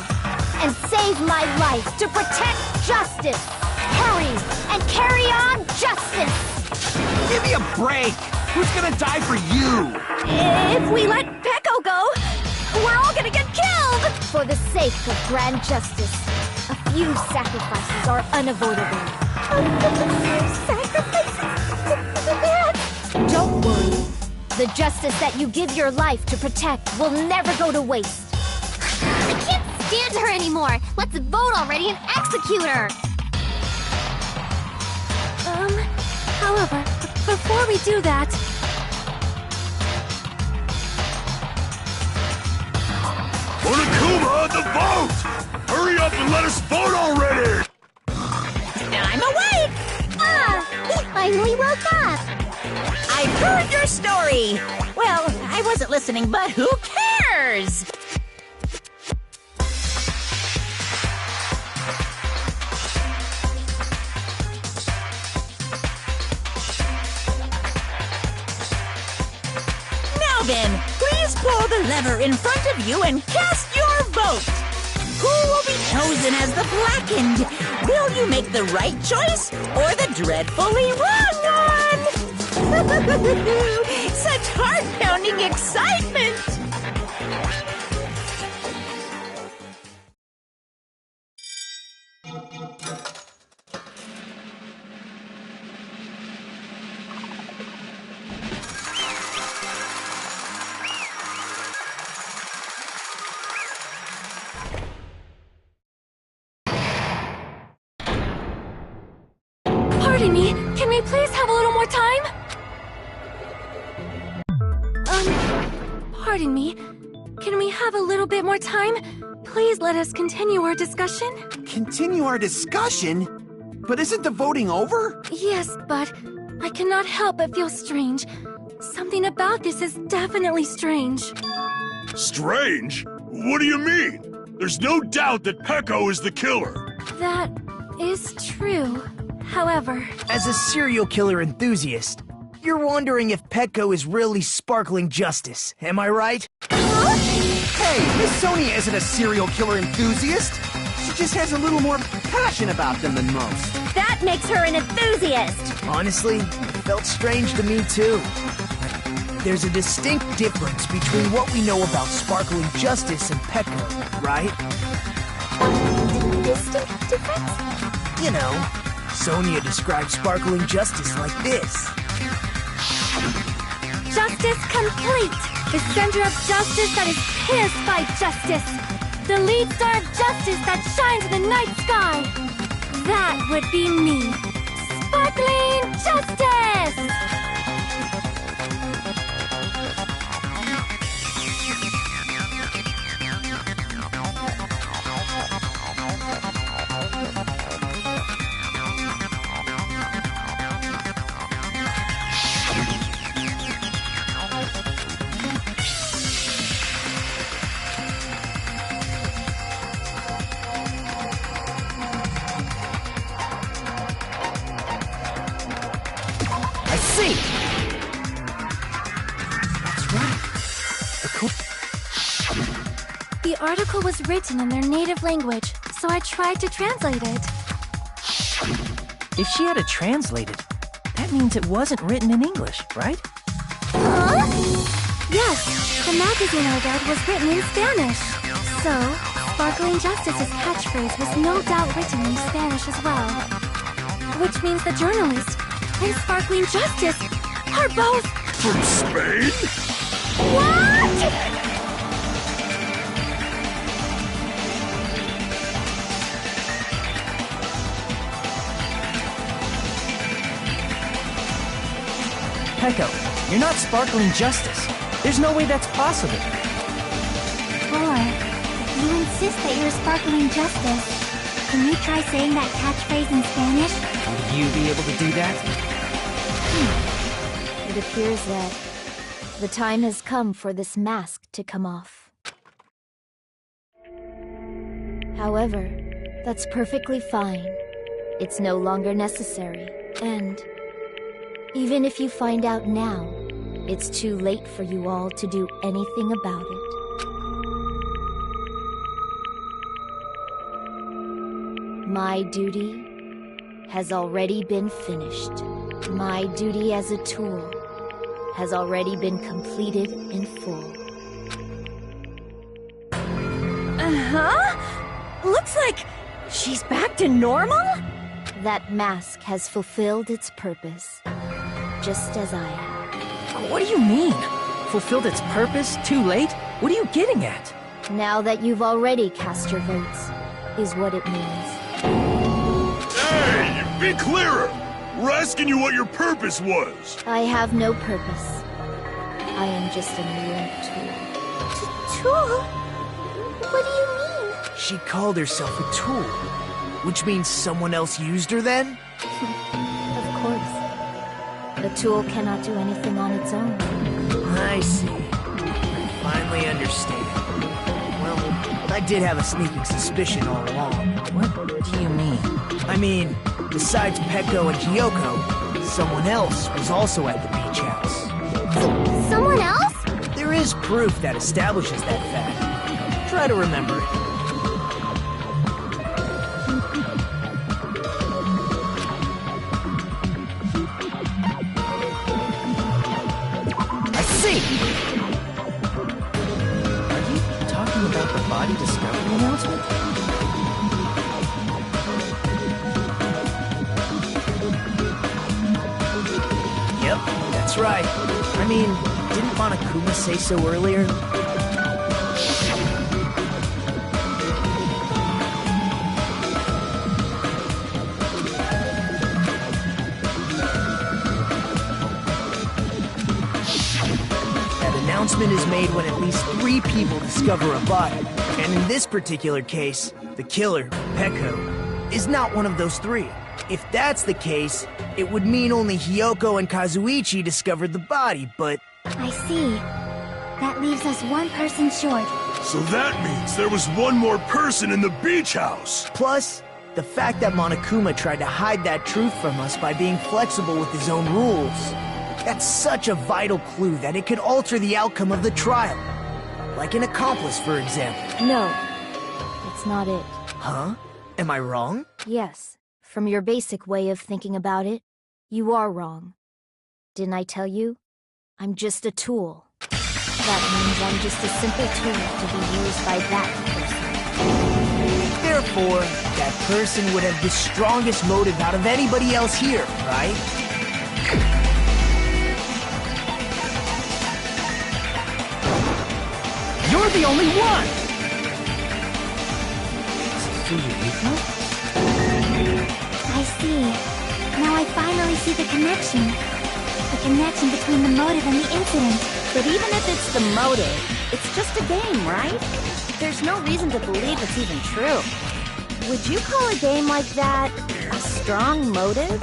and save my life to protect justice! Hurry, and carry on justice! Give me a break! Who's gonna die for you? If we let Peko go, we're all gonna get killed! For the sake of grand justice, a few sacrifices are unavoidable. Sacrifices? Don't worry. The justice that you give your life to protect will never go to waste. I can't stand her anymore. Let's vote already and execute her. However, before we do that... Onokuma, the vote! Hurry up and let us vote already! I'm awake! He finally woke up. I heard your story! Well, I wasn't listening, but who cares? Now then, please pull the lever in front of you and cast your vote! Who will be chosen as the blackened? Will you make the right choice or the dreadfully wrong one? Such heart-pounding excitement! Pardon me, can we please have a little more time? Pardon me, can we have a little bit more time? Please let us continue our discussion. Continue our discussion? But isn't the voting over? Yes, but I cannot help but feel strange. Something about this is definitely strange. Strange? What do you mean? There's no doubt that Peko is the killer. That is true. However... As a serial killer enthusiast, you're wondering if Peko is really sparkling justice, am I right? Hey, Miss Sonia isn't a serial killer enthusiast. She just has a little more passion about them than most. That makes her an enthusiast! Honestly, it felt strange to me too. There's a distinct difference between what we know about sparkling justice and Peko, right? Distinct difference? You know, Sonia describes sparkling justice like this. Justice complete! The center of justice that is pierced by justice! The lead star of justice that shines in the night sky. That would be me. Sparkling Justice! I see! That's right. The article was written in their native language, so I tried to translate it. If she had it translated, that means it wasn't written in English, right? Huh? Yes, the magazine I read was written in Spanish. So, Sparkling Justice's catchphrase was no doubt written in Spanish as well. Which means the journalist and Sparkling Justice are both... From Spain? What?! Peko, you're not Sparkling Justice. There's no way that's possible. Or, if you insist that you're Sparkling Justice, can you try saying that catchphrase in Spanish? Would you be able to do that? It appears that the time has come for this mask to come off. However, that's perfectly fine. It's no longer necessary, and even if you find out now, it's too late for you all to do anything about it. My duty has already been finished. My duty as a tool has already been completed in full. Uh-huh? Looks like she's back to normal? That mask has fulfilled its purpose, just as I have. What do you mean? Fulfilled its purpose? Too late? What are you getting at? Now that you've already cast your votes, is what it means. Hey, be clearer! We're asking you what your purpose was. I have no purpose. I am just a mere tool. Tool? What do you mean? She called herself a tool, which means someone else used her then? Of course. A tool cannot do anything on its own. I see. I finally understand. Well, I did have a sneaking suspicion all along. What do you mean? I mean, besides Peko and Hiyoko, someone else was also at the beach house. Someone else? There is proof that establishes that fact. Try to remember it. See! Are you talking about the body discovery announcement? Yep, that's right. I mean, didn't Monokuma say so earlier? Announcement is made when at least 3 people discover a body. And in this particular case, the killer, Peko, is not one of those 3. If that's the case, it would mean only Hiyoko and Kazuichi discovered the body, but... I see. That leaves us one person short. So that means there was one more person in the beach house. Plus, the fact that Monokuma tried to hide that truth from us by being flexible with his own rules. That's such a vital clue that it could alter the outcome of the trial. Like an accomplice, for example. No, it's not it. Huh? Am I wrong? Yes, from your basic way of thinking about it, you are wrong. Didn't I tell you? I'm just a tool. That means I'm just a simple tool to be used by that person. Therefore, that person would have the strongest motive out of anybody else here, right? You're the only one! Fuyuhiko? I see. Now I finally see the connection. The connection between the motive and the incident. But even if it's the motive, it's just a game, right? There's no reason to believe it's even true. Would you call a game like that a strong motive?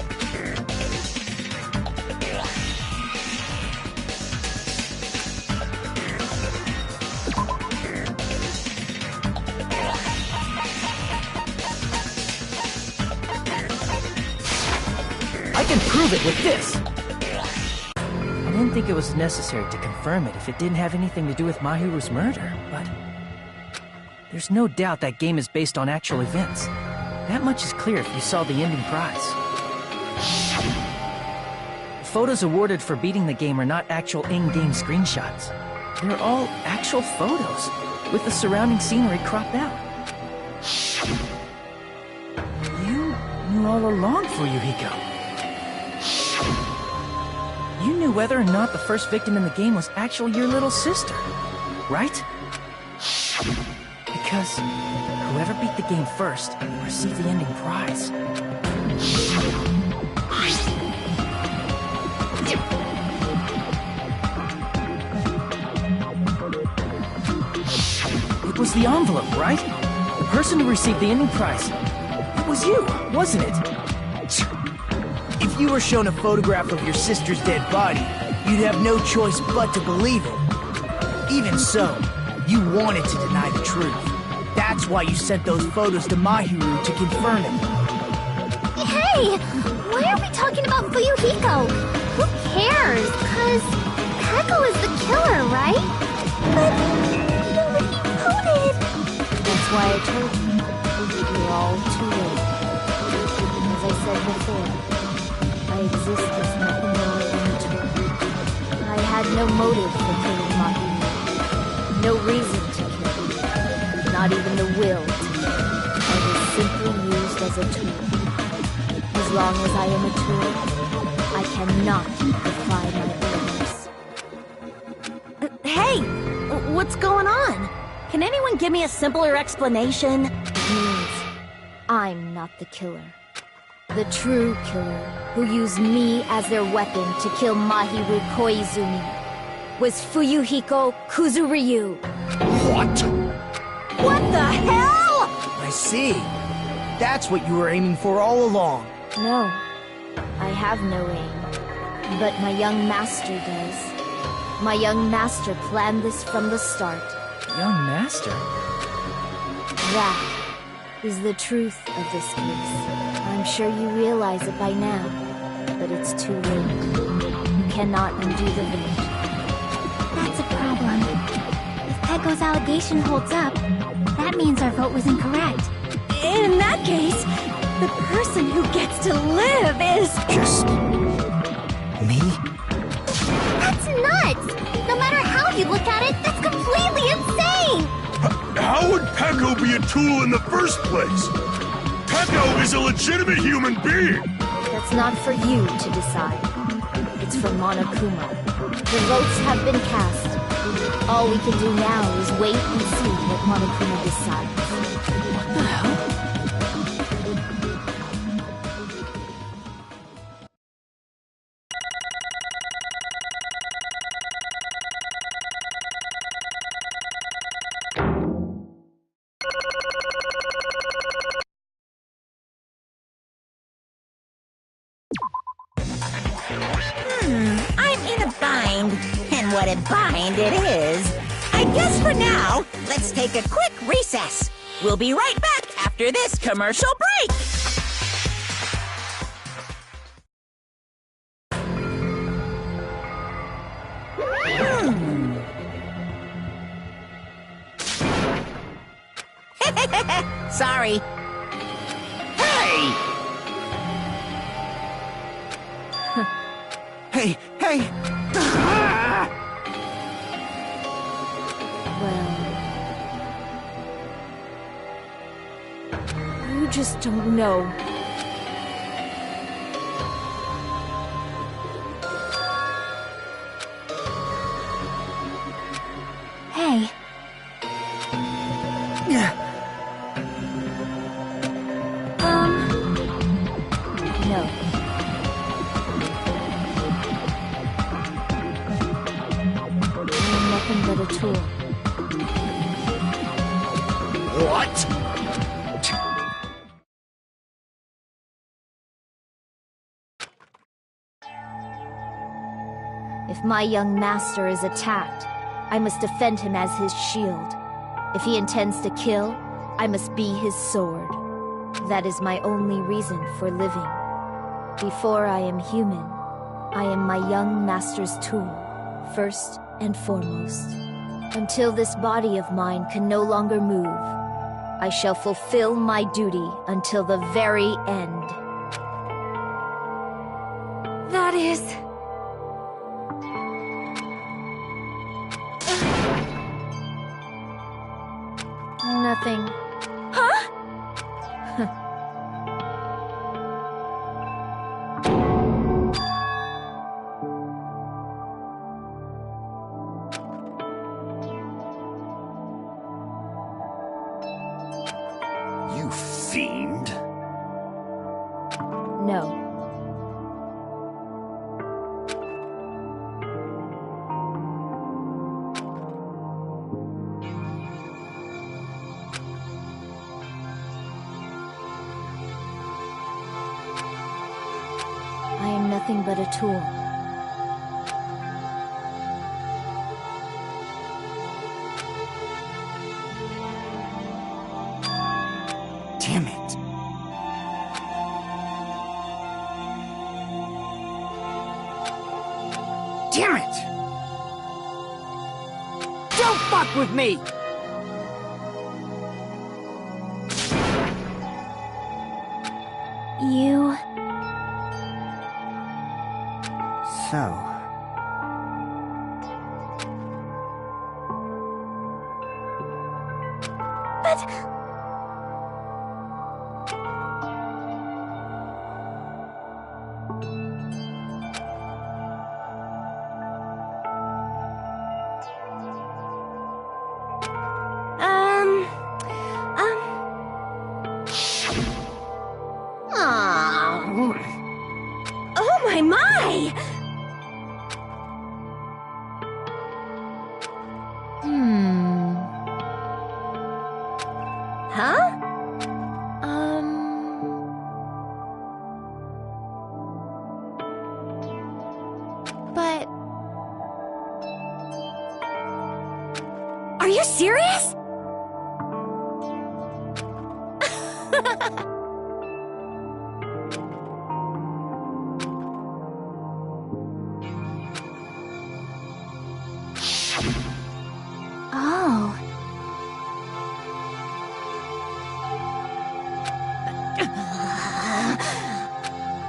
I can prove it with this! I didn't think it was necessary to confirm it if it didn't have anything to do with Mahiru's murder, but... there's no doubt that game is based on actual events. That much is clear if you saw the ending prize. Photos awarded for beating the game are not actual in-game screenshots. They're all actual photos, with the surrounding scenery cropped out. You knew all along, Fuyuhiko. You knew whether or not the first victim in the game was actually your little sister, right? Because whoever beat the game first will receive the ending prize. It was the envelope, right? The person who received the ending prize. It was you, wasn't it? If you were shown a photograph of your sister's dead body, you'd have no choice but to believe it. Even so, you wanted to deny the truth. That's why you sent those photos to Mahiru to confirm it. Hey! Why are we talking about Fuyuhiko? Who cares? 'Cause Peko is the killer, right? But nobody voted. That's why I told you. You're all too late. As I said before, I exist as nothing more than a tool. I had no motive for killing Mahiru. No reason to kill him. Not even the will to kill. I was simply used as a tool. As long as I am a tool, I cannot defy my orders. Hey! What's going on? Can anyone give me a simpler explanation? It means I'm not the killer. The true killer, who used me as their weapon to kill Mahiru Koizumi, was Fuyuhiko Kuzuryu. What? What the hell?! I see. That's what you were aiming for all along. No, I have no aim. But my young master does. My young master planned this from the start. Young master? That is the truth of this case. I'm sure you realize it by now, but it's too late. You cannot undo the vote. That's a problem. If Peko's allegation holds up, that means our vote was incorrect. In that case, the person who gets to live is... Just... me? That's nuts! No matter how you look at it, that's completely insane! How would Peko be a tool in the first place? Peko is a legitimate human being! That's not for you to decide. It's for Monokuma. The votes have been cast. All we can do now is wait and see what Monokuma decides. What the hell? I'm in a bind, and what a bind it is. I guess for now, let's take a quick recess. We'll be right back after this commercial break. Sorry. Hey! Hey, hey! Ah! Well... You just don't know. Hey, What? If my young master is attacked, I must defend him as his shield. If he intends to kill, I must be his sword. That is my only reason for living. Before I am human, I am my young master's tool, first and foremost. Until this body of mine can no longer move, I shall fulfill my duty until the very end. That is... Nothing. Huh? You fiend. No. I am nothing but a tool. Damn it. Damn it! Don't fuck with me! You... So, But... Um... Oh my my! Huh? But... Are you serious? Oh...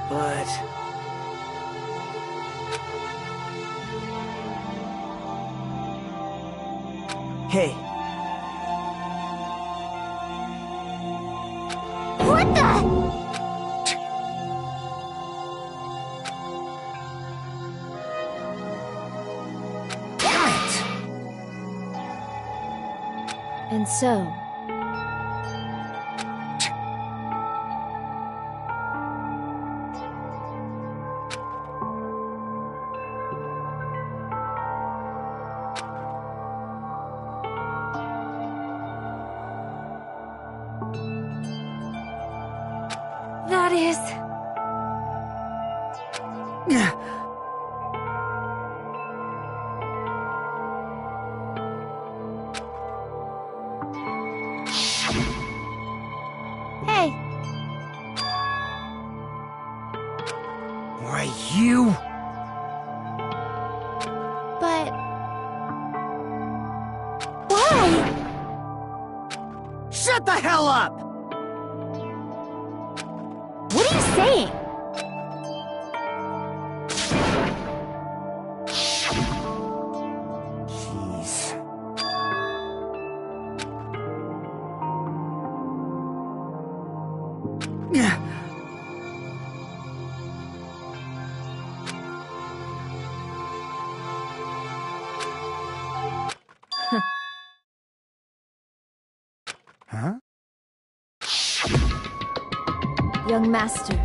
But... Hey, What the... And so... That is... Hey, why you? but... Why? Shut the hell up! What are you saying? Jeez. Huh? Young master,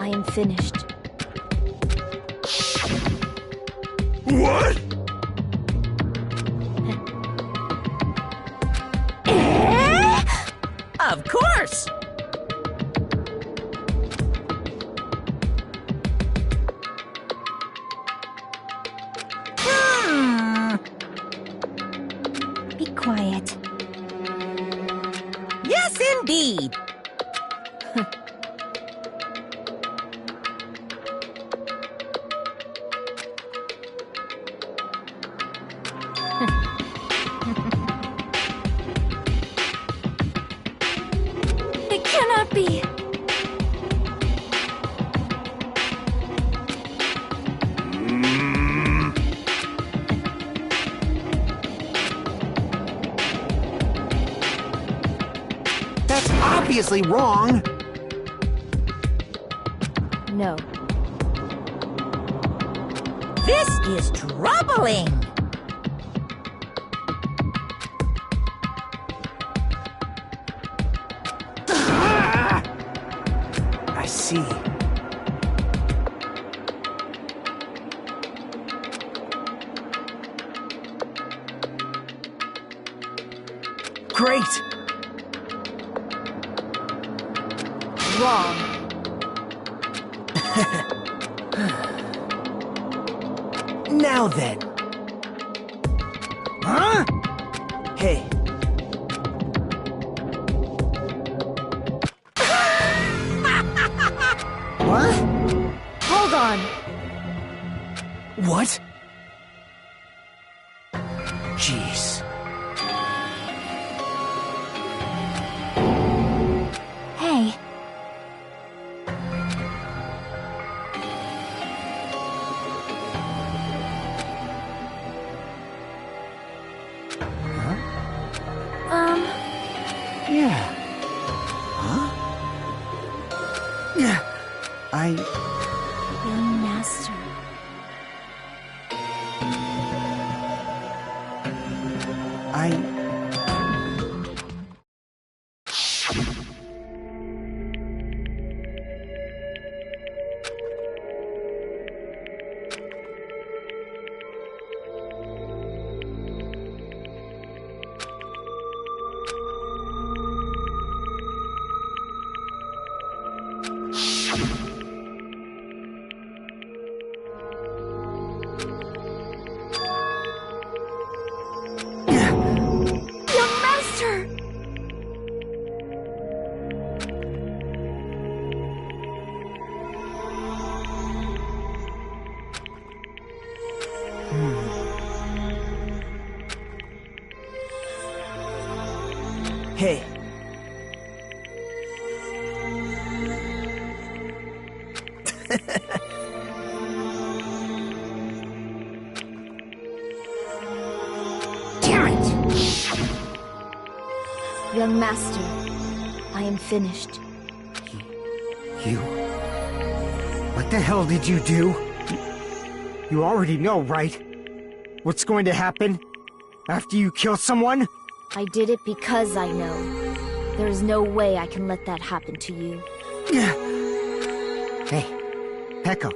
I am finished. What? Eh? Of course! Be quiet. Yes, indeed! It cannot be. That's obviously wrong. No. This is troubling! I see. Great! Wrong. Now then. Huh? Hey. What? Hold on. What? Jeez. Hey. Yeah. Huh? Yeah. Young master. Young master! Hey. Damn it! Young master, I am finished. You? What the hell did you do? You already know, right? What's going to happen after you kill someone? I did it because I know. There is no way I can let that happen to you. Hey, Peko.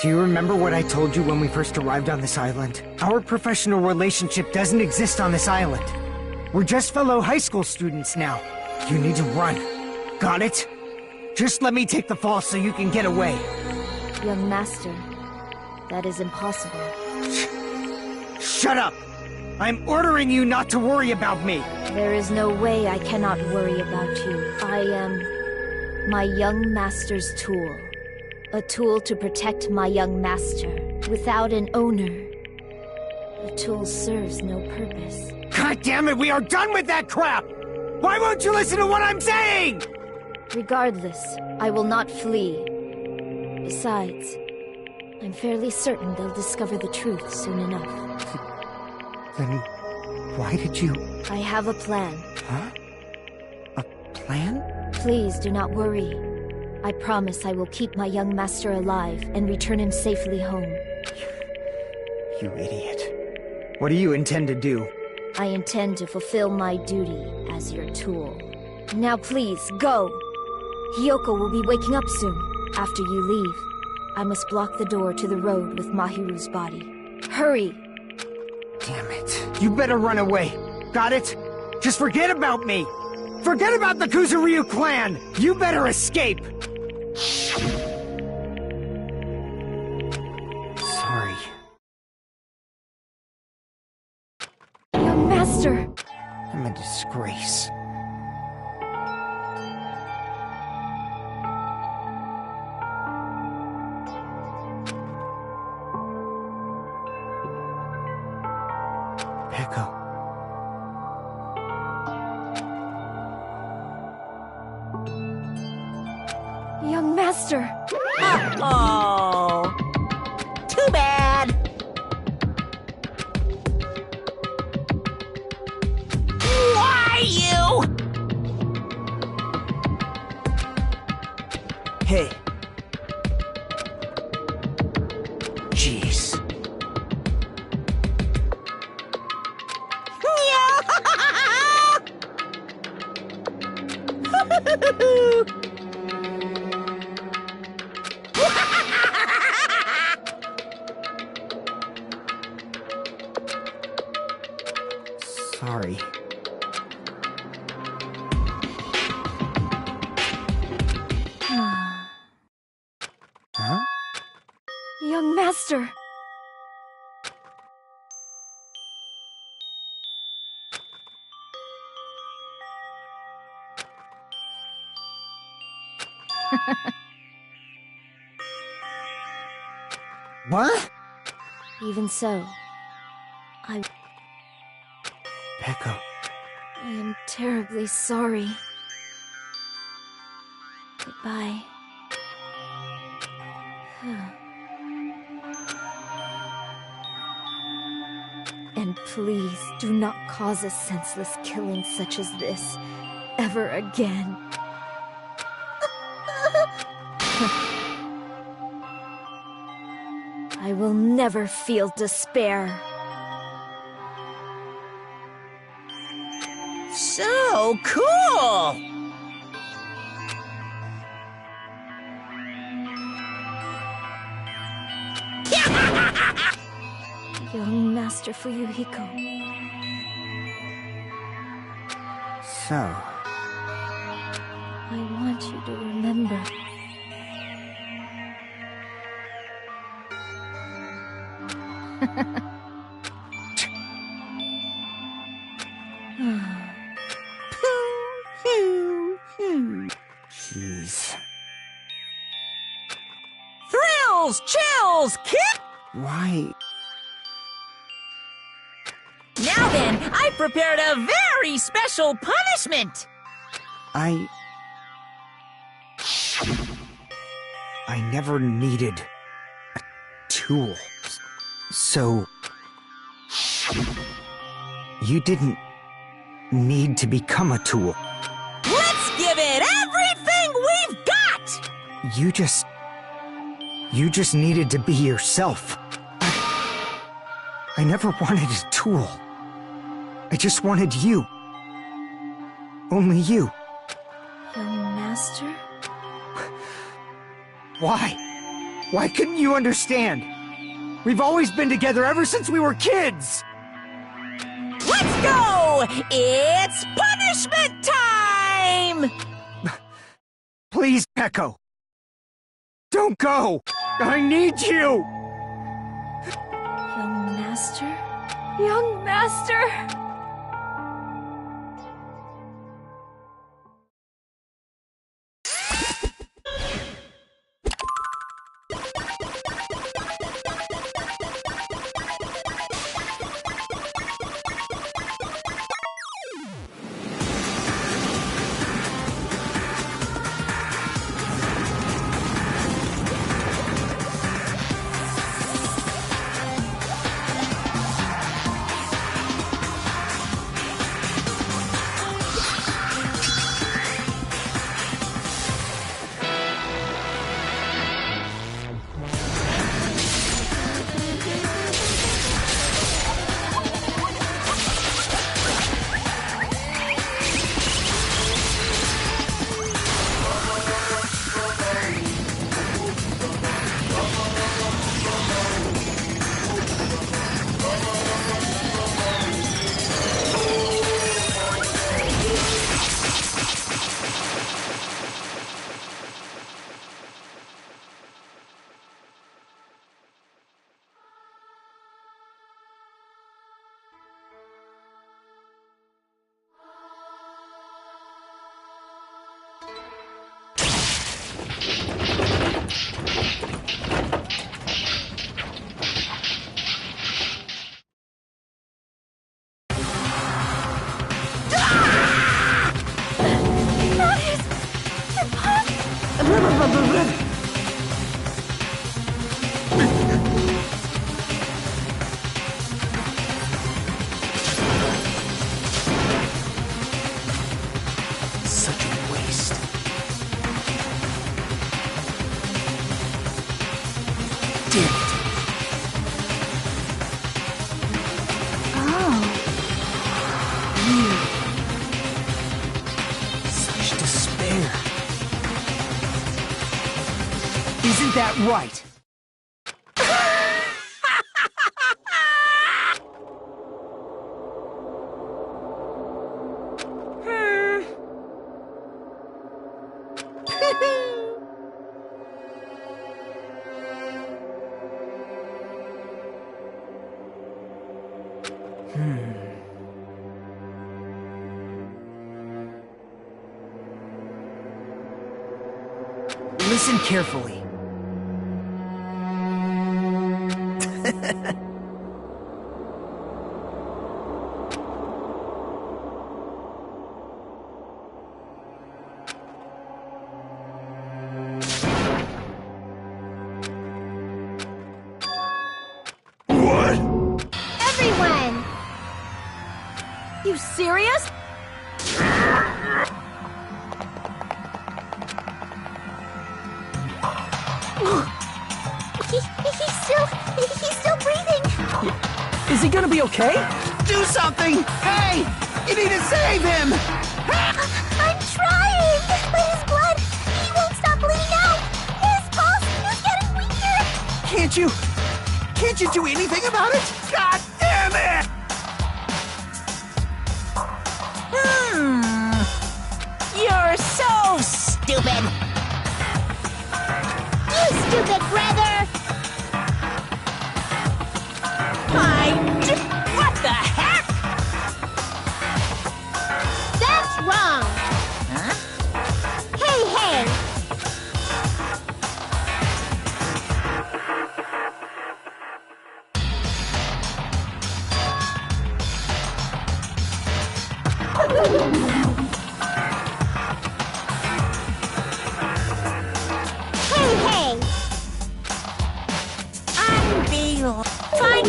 Do you remember what I told you when we first arrived on this island? Our professional relationship doesn't exist on this island. We're just fellow high school students now. You need to run. Got it? Just let me take the fall so you can get away. Young master, that is impossible. Shut up! I'm ordering you not to worry about me! There is no way I cannot worry about you. I am my young master's tool. A tool to protect my young master. Without an owner, the tool serves no purpose. God damn it, we are done with that crap! Why won't you listen to what I'm saying? Regardless, I will not flee. Besides, I'm fairly certain they'll discover the truth soon enough. Then why did you... I have a plan. Huh? A plan? Please do not worry. I promise I will keep my young master alive and return him safely home. You idiot. What do you intend to do? I intend to fulfill my duty as your tool. Now please, go! Hiyoko will be waking up soon, after you leave. I must block the door to the road with Mahiru's body. Hurry! Damn it. You better run away. Got it? Just forget about me! Forget about the Kuzuryu clan! You better escape! Sorry. Young master! I'm a disgrace. Peko. Young master! Oh, too bad. Why you? Hey. Jeez. Sorry. Huh? Young master! What? Even so, Peko. I am terribly sorry. Goodbye. And please do not cause a senseless killing such as this ever again. I will never feel despair. So cool! Young Master Fuyuhiko. So, I want you to remember. jeez. Thrills, chills, kick! Why? Now then, I've prepared a very special punishment! I never needed a tool. So, you didn't need to become a tool. Let's give it everything we've got! You just needed to be yourself. I never wanted a tool. I just wanted you. Only you. Young Master? Why? Why couldn't you understand? We've always been together ever since we were kids! Let's go! It's punishment time! Please, Peko. Don't go! I need you! Young Master? Young Master! Such a waste. Damn it. Oh. Such despair. Isn't that right? Listen carefully. What? Everyone! You serious? He's still breathing. Is he gonna be okay? Do something! Hey! You need to save him! I'm trying, but his blood, he won't stop bleeding out. His pulse is getting weaker. Can't you do anything about it? God damn it! You're so stupid. You stupid brother! What the heck? That's wrong. Huh? Hey! Hey!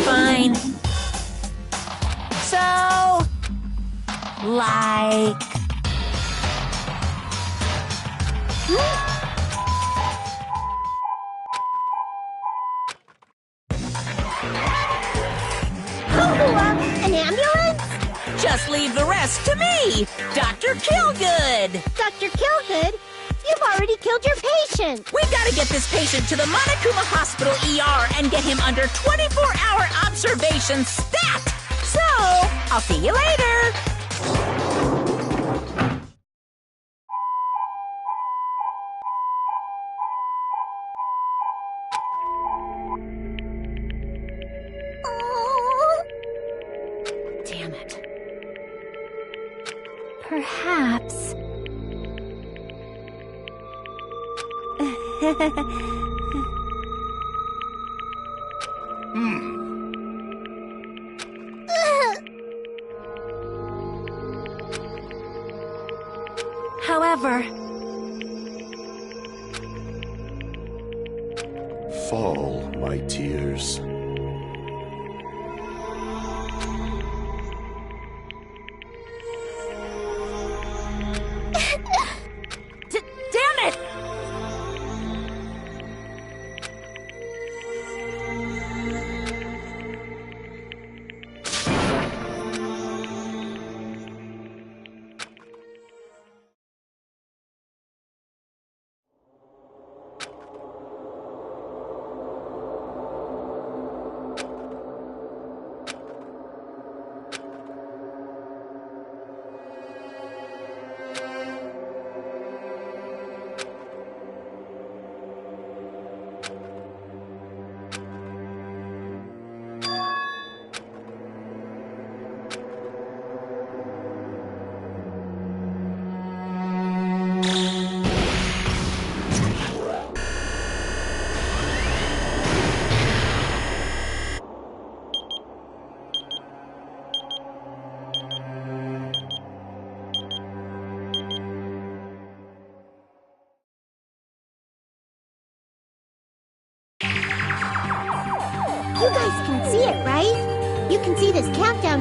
Fine. So, like... An ambulance? Just leave the rest to me, Dr. Killgood. Dr. Killgood? You've already killed your patient. We've got to get this patient to the Monokuma Hospital ER and get him under 24-hour observation stat. So, I'll see you later. Oh, Damn it. Perhaps. However, Fall, my tears. Damn it!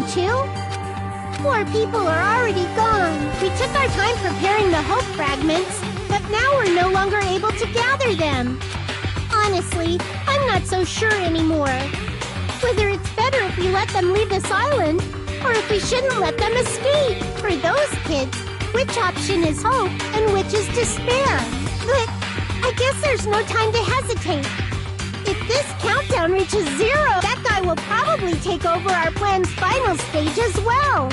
them too? Poor people are already gone. We took our time preparing the hope fragments, but now we're no longer able to gather them. Honestly, I'm not so sure anymore. Whether it's better if we let them leave this island, or if we shouldn't let them escape. For those kids, which option is hope and which is despair? But I guess there's no time to hesitate. If this countdown reaches 0, that guy will probably take over our plan's final stage as well.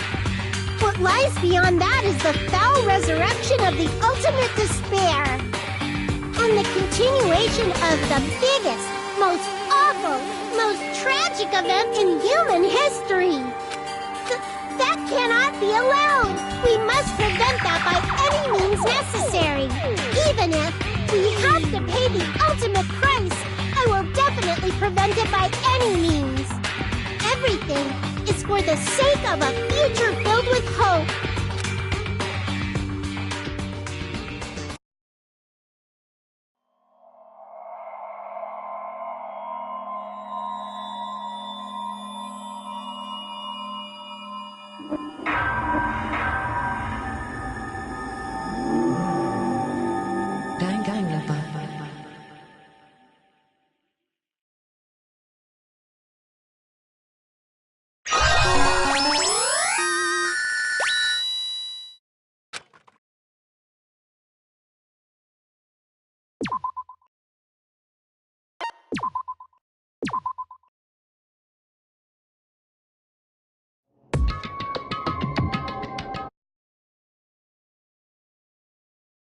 What lies beyond that is the foul resurrection of the ultimate despair. And the continuation of the biggest, most awful, most tragic event in human history. That cannot be allowed. We must prevent that by any means necessary. Even if we have to pay the ultimate price, I will definitely prevent it by any means. Everything is for the sake of a future filled with hope.